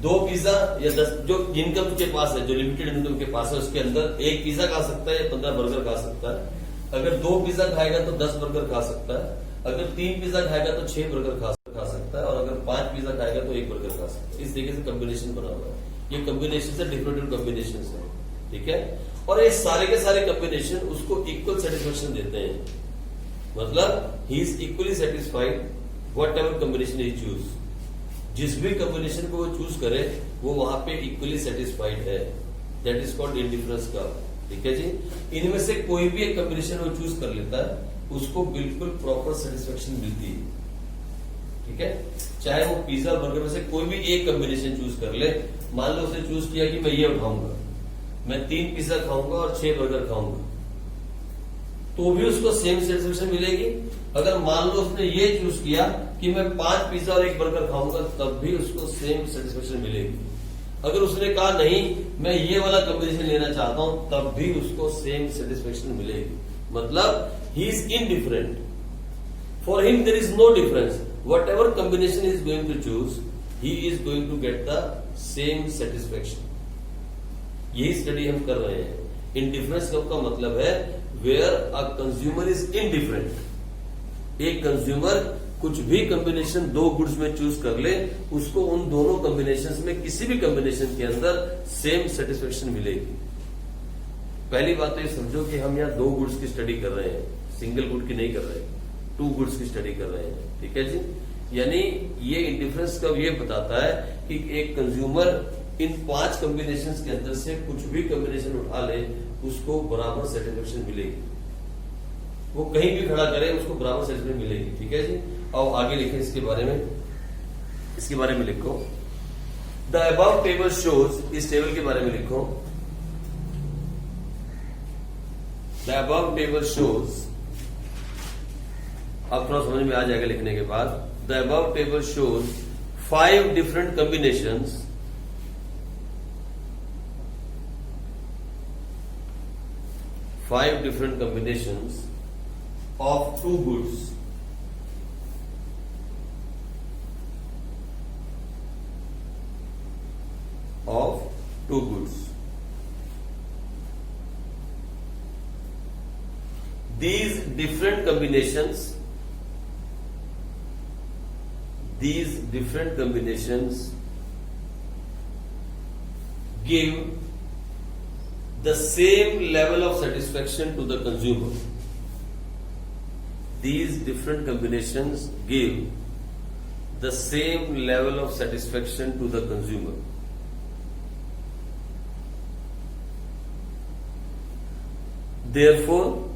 2 पिज्जा या 10, जो इनकम के पास है, जो लिमिटेड इनकम के पास है, उसके अंदर 1 पिज्जा खा सकता है या 15 बर्गर खा सकता है। अगर 2 पिज्जा खाएगा तो 10 बर्गर खा सकता है। अगर 3 पिज्जा खाएगा तो 6 बर्गर खा सकता है, और अगर 5 पिज्जा खाएगा तो 1 बर्गर खा सकता है। इस तरीके से कॉम्बिनेशन बना हुआ है। ये कॉम्बिनेशन से डिफरेंट कॉम्बिनेशन है, ठीक है। और ये सारे के सारे कॉम्बिनेशन उसको इक्वल सेटिस्फेक्शन देते हैं, मतलब he is equally satisfied what ever combination he choose. जिस भी कॉम्बिनेशन को वो चूज करे वो वहां पे इक्वली सेटिस्फाइड है, that is called indifference curve, ठीक है जी। इनमें से कोई भी एक कॉम्बिनेशन वो चूज कर लेता है, उसको बिल्कुल प्रॉपर सेटिस्फेक्शन मिलती है, ठीक है। चाहे वो पिज्जा बर्गर में से कोई भी एक कॉम्बिनेशन चूज कर ले। मान लो उसने चूज किया कि मैं ये उठाऊंगा, मैं 3 पिज्जा खाऊंगा और 6 बर्गर खाऊंगा, तो भी उसको सेम सेटिस्फेक्शन मिलेगी। अगर मान लो उसने ये चूज किया कि मैं 5 पिज्जा और 1 बर्गर खाऊंगा, तब भी उसको सेम सेटिस्फेक्शन मिलेगी। अगर उसने कहा नहीं मैं ये वाला कॉम्बिनेशन लेना चाहता हूं, तब भी उसको सेम सेटिस्फेक्शन मिलेगी। मतलब he is indifferent, for him there is no difference. Whatever combination is going to choose, he is going to get the same satisfaction. यही स्टडी हम कर रहे हैं। इनडिफरेंस का मतलब है where a consumer is indifferent. एक कंज्यूमर कुछ भी कॉम्बिनेशन 2 गुड्स में चूज कर ले, उसको उन दोनों कॉम्बिनेशंस में किसी भी कॉम्बिनेशन के अंदर सेम सेटिस्फेक्शन मिलेगी। पहली बात तो ये समझो कि हम यहाँ 2 गुड्स की स्टडी कर रहे हैं, सिंगल गुड की नहीं कर रहे, 2 गुड्स की स्टडी कर रहे हैं, ठीक है जी। यानी ये इंडिफरेंस का ये बताता है कि एक कंज्यूमर इन 5 कॉम्बिनेशंस के अंदर से कुछ भी कॉम्बिनेशन उठा ले, उसको बराबर सेटिस्फेक्शन मिलेगी। वो कहीं भी खड़ा करे उसको बराबर सेटिस्फेक्शन मिलेगी, ठीक है जी। आओ आगे लिखें इसके बारे में, इसके बारे में लिखो। द अबव टेबल शोज, इस टेबल के बारे में लिखो। द अबव टेबल शोज, अब थोड़ा समझ में आ जाएगा लिखने के बाद। The above table shows 5 different combinations of 2 goods these different combinations give the same level of satisfaction to the consumer. These different combinations give the same level of satisfaction to the consumer. Therefore,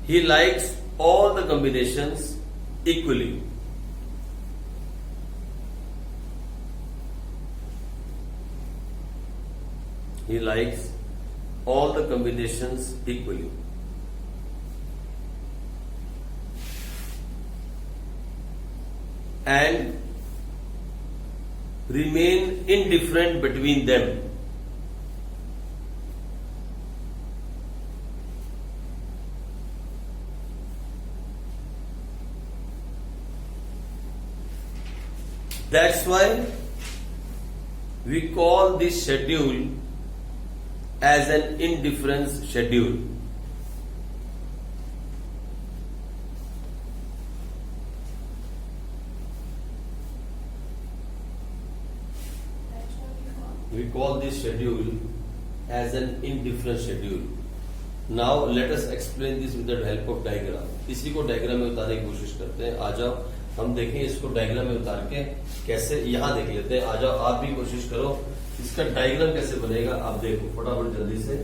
he likes all the combinations equally. He likes all the combinations equally. And remain indifferent between them. That's why we call this schedule as an indifference schedule. We call this schedule as an indifference schedule. Now let us explain this with the help of diagram. इसी को डायग्राम में उतारने की कोशिश करते हैं. आ जाओ हम देखें इसको डायग्राम में उतार के कैसे यहाँ देख लेते हैं. आ जाओ आप भी कोशिश करो. इसका डायग्राम कैसे बनेगा आप देखो फटाफट जल्दी से.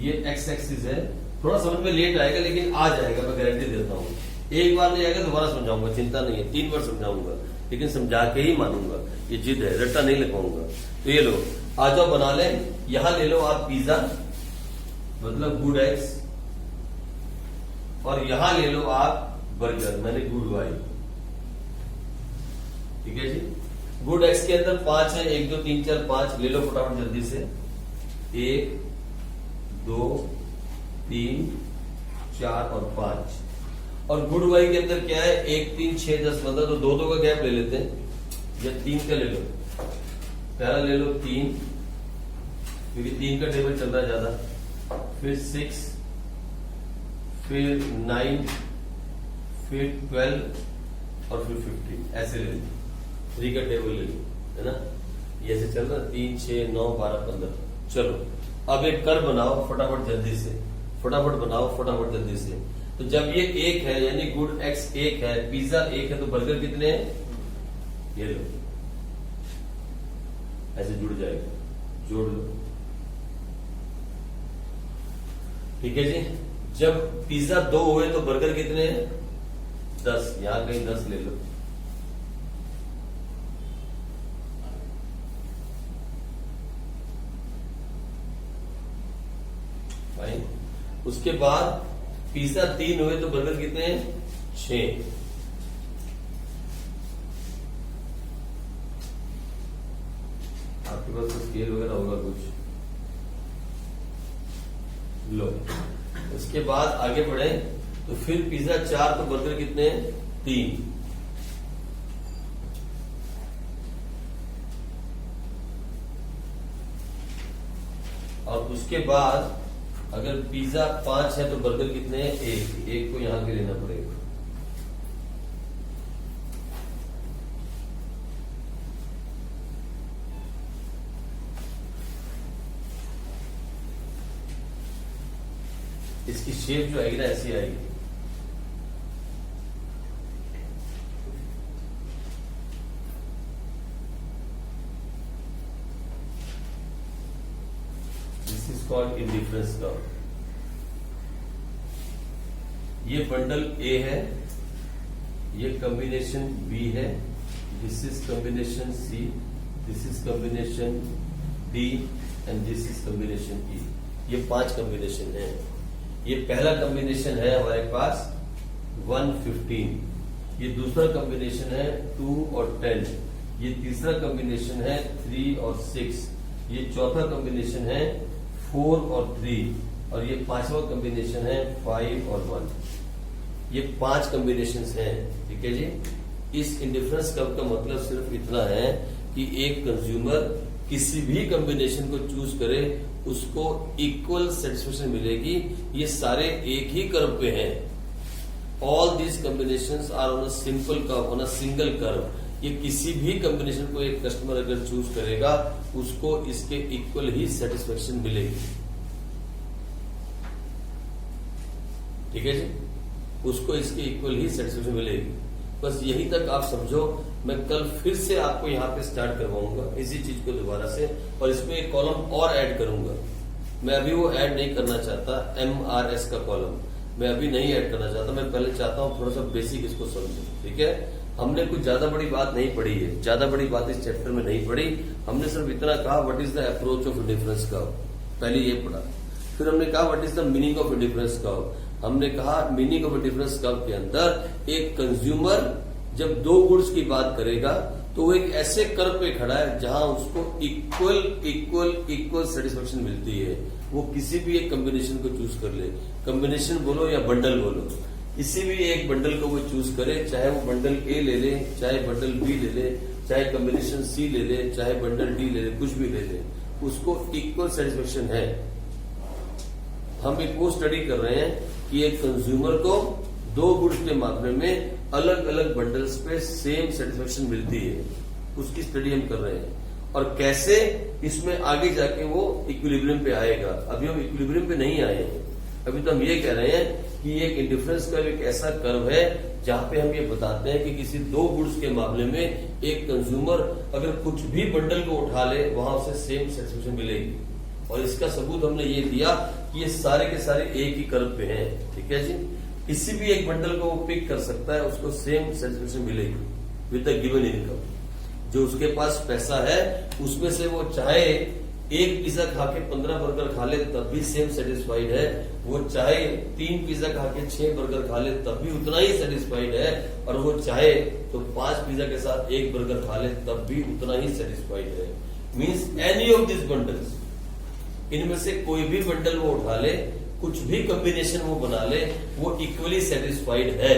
ये एक्स एक्सिस है. थोड़ा समझ में लेट आएगा लेकिन आ जाएगा, मैं गारंटी देता हूँ. एक बार नहीं आएगा दोबारा समझाऊंगा, चिंता नहीं है. 3 बार समझाऊंगा लेकिन समझा के ही मानूंगा. ये जिद है, रट्टा नहीं लगाऊंगा. तो ये लो आ जाओ बना ले. यहां ले लो आप पिज्जा मतलब गुड एक्स, और यहां ले लो आप बर्गर मैंने गुड वाई. ठीक है जी. गुड एक्स के अंदर 5 है. 1 2 3 4 5 ले लो फटाफट जल्दी से. 1 2 3 4 और 5. और गुड वाई के अंदर क्या है 1 3 6 10 15. तो 2 2 का गैप ले लेते हैं. या 3 का ले लो. पहला ले लो 3 क्योंकि 3 का टेबल चल रहा है ज्यादा. फिर 6 फिर 9 फिर 12 और फिर 15. ऐसे ले लो. 3 का टेबल ले लो है ना. ये ऐसे चल रहा 3 6 9 12 15. चलो अब एक कर बनाओ फटाफट जल्दी से. फटाफट बनाओ फटाफट जल्दी से. तो जब ये 1 है यानी गुड एक्स 1 है, पिज्जा 1 है, तो बर्गर कितने हैं? ये लो ऐसे जुड़ जाएगा. जोड़ लो. ठीक है जी. जब पिज्जा 2 हुए तो बर्गर कितने हैं? 10. यहां कहीं 10 ले लो. फाइन. उसके बाद पिज्जा 3 हुए तो बर्गर कितने हैं? 6. आपके पास तो स्केल वगैरह होगा कुछ. लो उसके बाद आगे बढ़े तो फिर पिज्जा 4 तो बर्गर कितने हैं? 3. और उसके बाद अगर पिज्जा 5 है तो बर्गर कितने हैं? 1 को यहां के लेना पड़ेगा. इसकी शेप जो आएगी ना ऐसी आएगी. This is called indifference curve. ये बंडल ए है, ये कॉम्बिनेशन बी है, this is combination C, this is combination D and this is combination E. ये 5 कॉम्बिनेशन है. ये पहला कॉम्बिनेशन है हमारे पास 115. ये दूसरा कॉम्बिनेशन है 2 और 10. ये तीसरा कॉम्बिनेशन है 3 और 6. ये चौथा कॉम्बिनेशन है 4 और 3. और ये 5वां कॉम्बिनेशन है 5 और 1. ये 5 कॉम्बिनेशन हैं. ठीक है जी. इस इंडिफरेंस कर्व का मतलब सिर्फ इतना है कि एक कंज्यूमर किसी भी कॉम्बिनेशन को चूज करे उसको इक्वल सेटिस्फेक्शन मिलेगी। ये सारे एक ही कर्व पे हैं। All these combinations are on a simple curve, on a single curve. ये किसी भी कॉम्बिनेशन को एक कस्टमर अगर चूज करेगा उसको इसके इक्वल ही सेटिस्फेक्शन मिलेगी। ठीक है जी, उसको इसके इक्वल ही सेटिस्फेक्शन मिलेगी। बस यही तक आप समझो। मैं कल फिर से आपको यहाँ पे स्टार्ट करवाऊंगा इसी चीज को दोबारा से, और इसमें एक कॉलम और ऐड करूंगा। मैं अभी वो ऐड नहीं करना चाहता, MRS का कॉलम मैं अभी नहीं ऐड करना चाहता। मैं पहले चाहता हूँ थोड़ा सा बेसिक इसको समझो। ठीक है, हमने कुछ ज्यादा बड़ी बात नहीं पढ़ी है, ज्यादा बड़ी बात इस चैप्टर में नहीं पढ़ी। हमने सिर्फ इतना कहा what is the approach of indifference curve, पहले ये पढ़ा। फिर हमने कहा what is the meaning of indifference curve. हमने कहा मीनिंग ऑफ इंडिफरेंस कर्व के अंदर एक कंज्यूमर जब दो गुड्स की बात करेगा तो वो एक ऐसे कर्व पे खड़ा है जहां उसको इक्वल इक्वल इक्वल सेटिस्फेक्शन मिलती है। वो किसी भी एक कॉम्बिनेशन को चूज कर ले, कॉम्बिनेशन बोलो या बंडल बोलो, किसी भी एक बंडल को वो चूज करे, चाहे वो बंडल ए ले ले, चाहे बंडल बी ले ले, चाहे कॉम्बिनेशन सी ले ले, चाहे बंडल डी ले ले, कुछ भी ले ले, उसको इक्वल सेटिस्फेक्शन है। हम एक वो स्टडी कर रहे हैं कि एक कंज्यूमर को दो गुड्स के मामले में अलग अलग बंडल्स पे सेम सेटिस्फेक्शन मिलती है, उसकी स्टडी हम कर रहे हैं। और कैसे इसमें आगे जाके वो इक्विलिब्रियम पे आएगा। अभी हम इक्विलिब्रियम पे नहीं आए हैं, अभी तो हम ये कह रहे हैं कि एक इंडिफरेंस कर्व एक ऐसा कर्व है जहां पे हम ये बताते हैं कि किसी दो गुड्स के मामले में एक कंज्यूमर अगर कुछ भी बंडल को उठा ले वहां उसे सेम सेटिस्फेक्शन मिलेगी। और इसका सबूत हमने ये दिया कि ये सारे के सारे एक ही कर्व पे हैं। ठीक है जी, किसी भी एक बंडल को वो पिक कर सकता है, उसको सेम सेटिस्फेक्शन मिलेगी विद द गिवन इनकम। जो उसके पास पैसा है उसमें से वो चाहे एक पिज्जा खा के 15 बर्गर खा ले तब भी सेम सेटिस्फाइड है, वो चाहे 3 पिज्जा खा के 6 बर्गर खा ले तब भी उतना ही सेटिस्फाइड है, और वो चाहे तो 5 पिज्जा के साथ 1 बर्गर खा ले तब भी उतना ही सेटिस्फाइड है। Means any of this bundles, इनमें से कोई भी बंडल वो उठा ले, कुछ भी कॉम्बिनेशन वो बना ले, वो इक्वली सेटिस्फाइड है।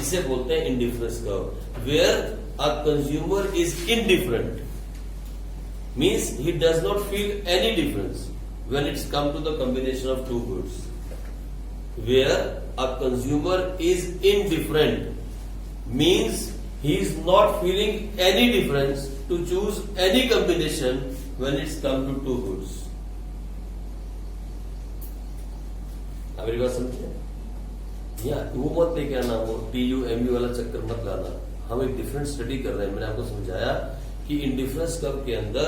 इसे बोलते हैं indifference curve, where a consumer is indifferent, means he does not feel any difference when it's come to the combination of two goods. Where a consumer is indifferent means he is not feeling any difference to choose any combination when it's come to two goods. अब मेरी बात समझे? या वो मत लेके आना, वो TU-MU वाला चक्कर मत लाना। हम एक डिफरेंट स्टडी कर रहे हैं। मैंने आपको समझाया कि इंडिफरेंस कर्व के अंदर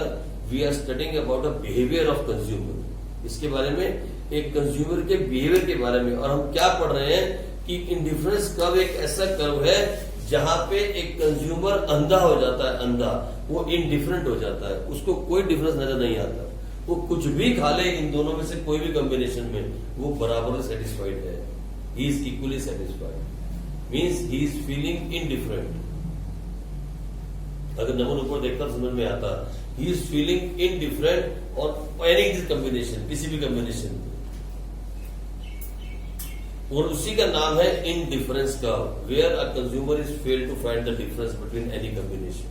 we are studying about a behaviour of consumer. इसके बारे में, एक कंज्यूमर के बिहेवियर के बारे में। और हम क्या पढ़ रहे हैं कि इंडिफरेंस कर्व एक ऐसा कर्व है जहां पे एक कंज्यूमर अंधा हो जाता है, अंधा, वो इनडिफरेंट हो जाता है, उसको कोई डिफरेंस नजर नहीं आता। वो कुछ भी खा ले इन दोनों में से कोई भी कॉम्बिनेशन में, वो बराबर सेटिस्फाइड है। He is equally satisfied means he is feeling indifferent. अगर नमून ऊपर देखकर समझ में आता, ही इज फीलिंग इनडिफरेंट और एनी दिस कॉम्बिनेशन, किसी भी कॉम्बिनेशन, और उसी का नाम है indifference curve, where a consumer is fail to find the difference between any combination.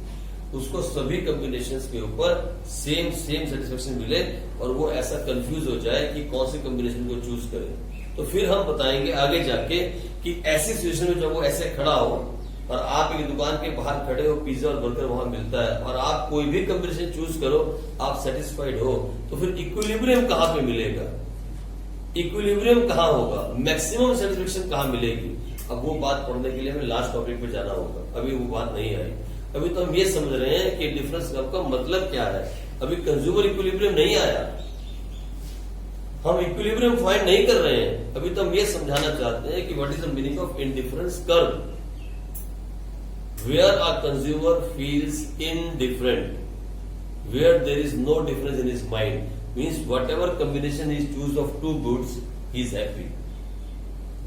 उसको सभी कॉम्बिनेशंस के ऊपर सेम सेटिस्फेक्शन मिले और वो ऐसा कंफ्यूज हो जाए कि कौन से कॉम्बिनेशन को चूज करे। तो फिर हम बताएंगे आगे जाके कि ऐसी सिचुएशन में जब वो ऐसे खड़ा हो और आप एक दुकान के बाहर खड़े हो, पिज्जा और बर्गर वहां मिलता है, और आप कोई भी कॉम्बिनेशन चूज करो, आप सेटिस्फाइड हो, तो फिर इक्विलिब्रियम कहां पे मिलेगा, इक्विलिब्रियम कहां होगा, मैक्सिमम सेटिस्फेक्शन कहां मिलेगी। अब वो बात पढ़ने के लिए हमें लास्ट टॉपिक पे जाना होगा, अभी वो बात नहीं आई। अभी तो हम ये समझ रहे हैं कि डिफरेंस कर्व का मतलब क्या है। अभी कंज्यूमर इक्विलिब्रियम नहीं आया, हम इक्विलिब्रियम फाइंड नहीं कर रहे हैं। अभी तो हम ये समझाना चाहते हैं कि what is the meaning of indifference curve, where a consumer feels indifferent, where there is no difference in his mind, means whatever combination he choose of two goods he is happy,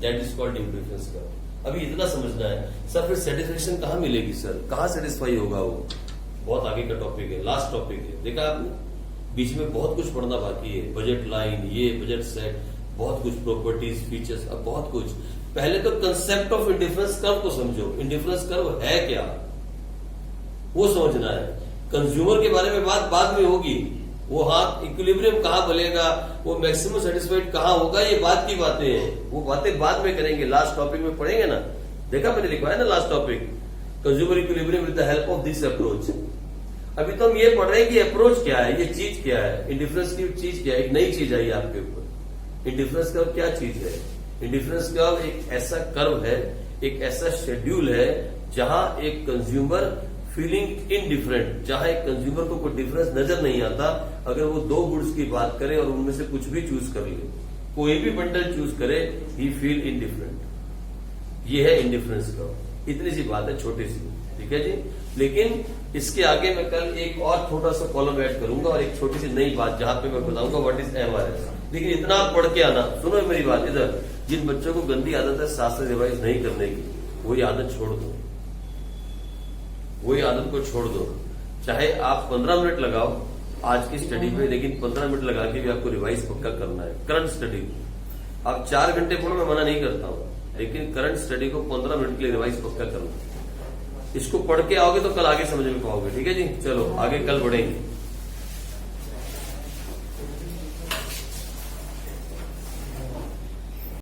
that is called indifference curve. अभी इतना समझना है सर। फिर सेटिस्फेक्शन कहां मिलेगी सर, कहां सेटिस्फाई होगा वो, बहुत आगे का टॉपिक है, लास्ट टॉपिक है। देखा आपने, बीच में बहुत कुछ पढ़ना बाकी है, बजट लाइन, ये बजट सेट, बहुत कुछ प्रॉपर्टीज, फीचर्स, अब बहुत कुछ। पहले तो कंसेप्ट ऑफ इंडिफरेंस कर्व को समझो, इंडिफरेंस कर्व है क्या वो समझना है। कंज्यूमर के बारे में बात बाद में होगी। वो हाथ इक्विलिब्रियम कहाँ बनेगा, वो मैक्सिमम सेटिस्फाइड कहाँ होगा, ये बात की बातें हैं, वो बातें बाद में करेंगे, लास्ट टॉपिक में पढ़ेंगे ना। देखा मैंने लिखा है ना last topic, consumer equilibrium with the help of this approach. अभी तो हम ये पढ़ रहे हैं कि अप्रोच क्या है, ये चीज क्या है, इंडिफरेंस की चीज क्या है, एक नई चीज आई आपके ऊपर। इंडिफरेंस कर्व क्या चीज है? इंडिफरेंस कर्व एक ऐसा कर्व है, एक ऐसा शेड्यूल है जहां एक कंज्यूमर फीलिंग इनडिफरेंट, जहां एक कंज्यूमर को कोई डिफरेंस नजर नहीं आता, अगर वो दो गुड्स की बात करे और उनमें से कुछ भी चूज कर ले, कोई भी बंडल चूज करे, ही फील इनडिफरेंट। ये है इंडिफरेंस कर्व। इतनी सी बात है, छोटी सी, ठीक है जी। लेकिन इसके आगे मैं कल एक और छोटा सा कॉलम ऐड करूंगा और एक छोटी सी नई बात जहां पे मैं बताऊंगा व्हाट इज एमआरएस। लेकिन इतना आप पढ़ के आना, सुनो मेरी बात इधर, जिन बच्चों को गंदी आदत है साथ से रिवाइज नहीं करने की, वही आदत छोड़ दो, वही आदत को छोड़ दो। चाहे आप 15 मिनट लगाओ आज की स्टडी में, लेकिन 15 मिनट लगा के भी आपको रिवाइज पक्का करना है। करंट स्टडी आप 4 घंटे पढ़ो, मैं मना नहीं करता हूं, लेकिन करंट स्टडी को 15 मिनट के लिए रिवाइज पक्का करना। इसको पढ़ के आओगे तो कल आगे समझ में पाओगे, ठीक है जी। चलो आगे कल बढ़ेंगे।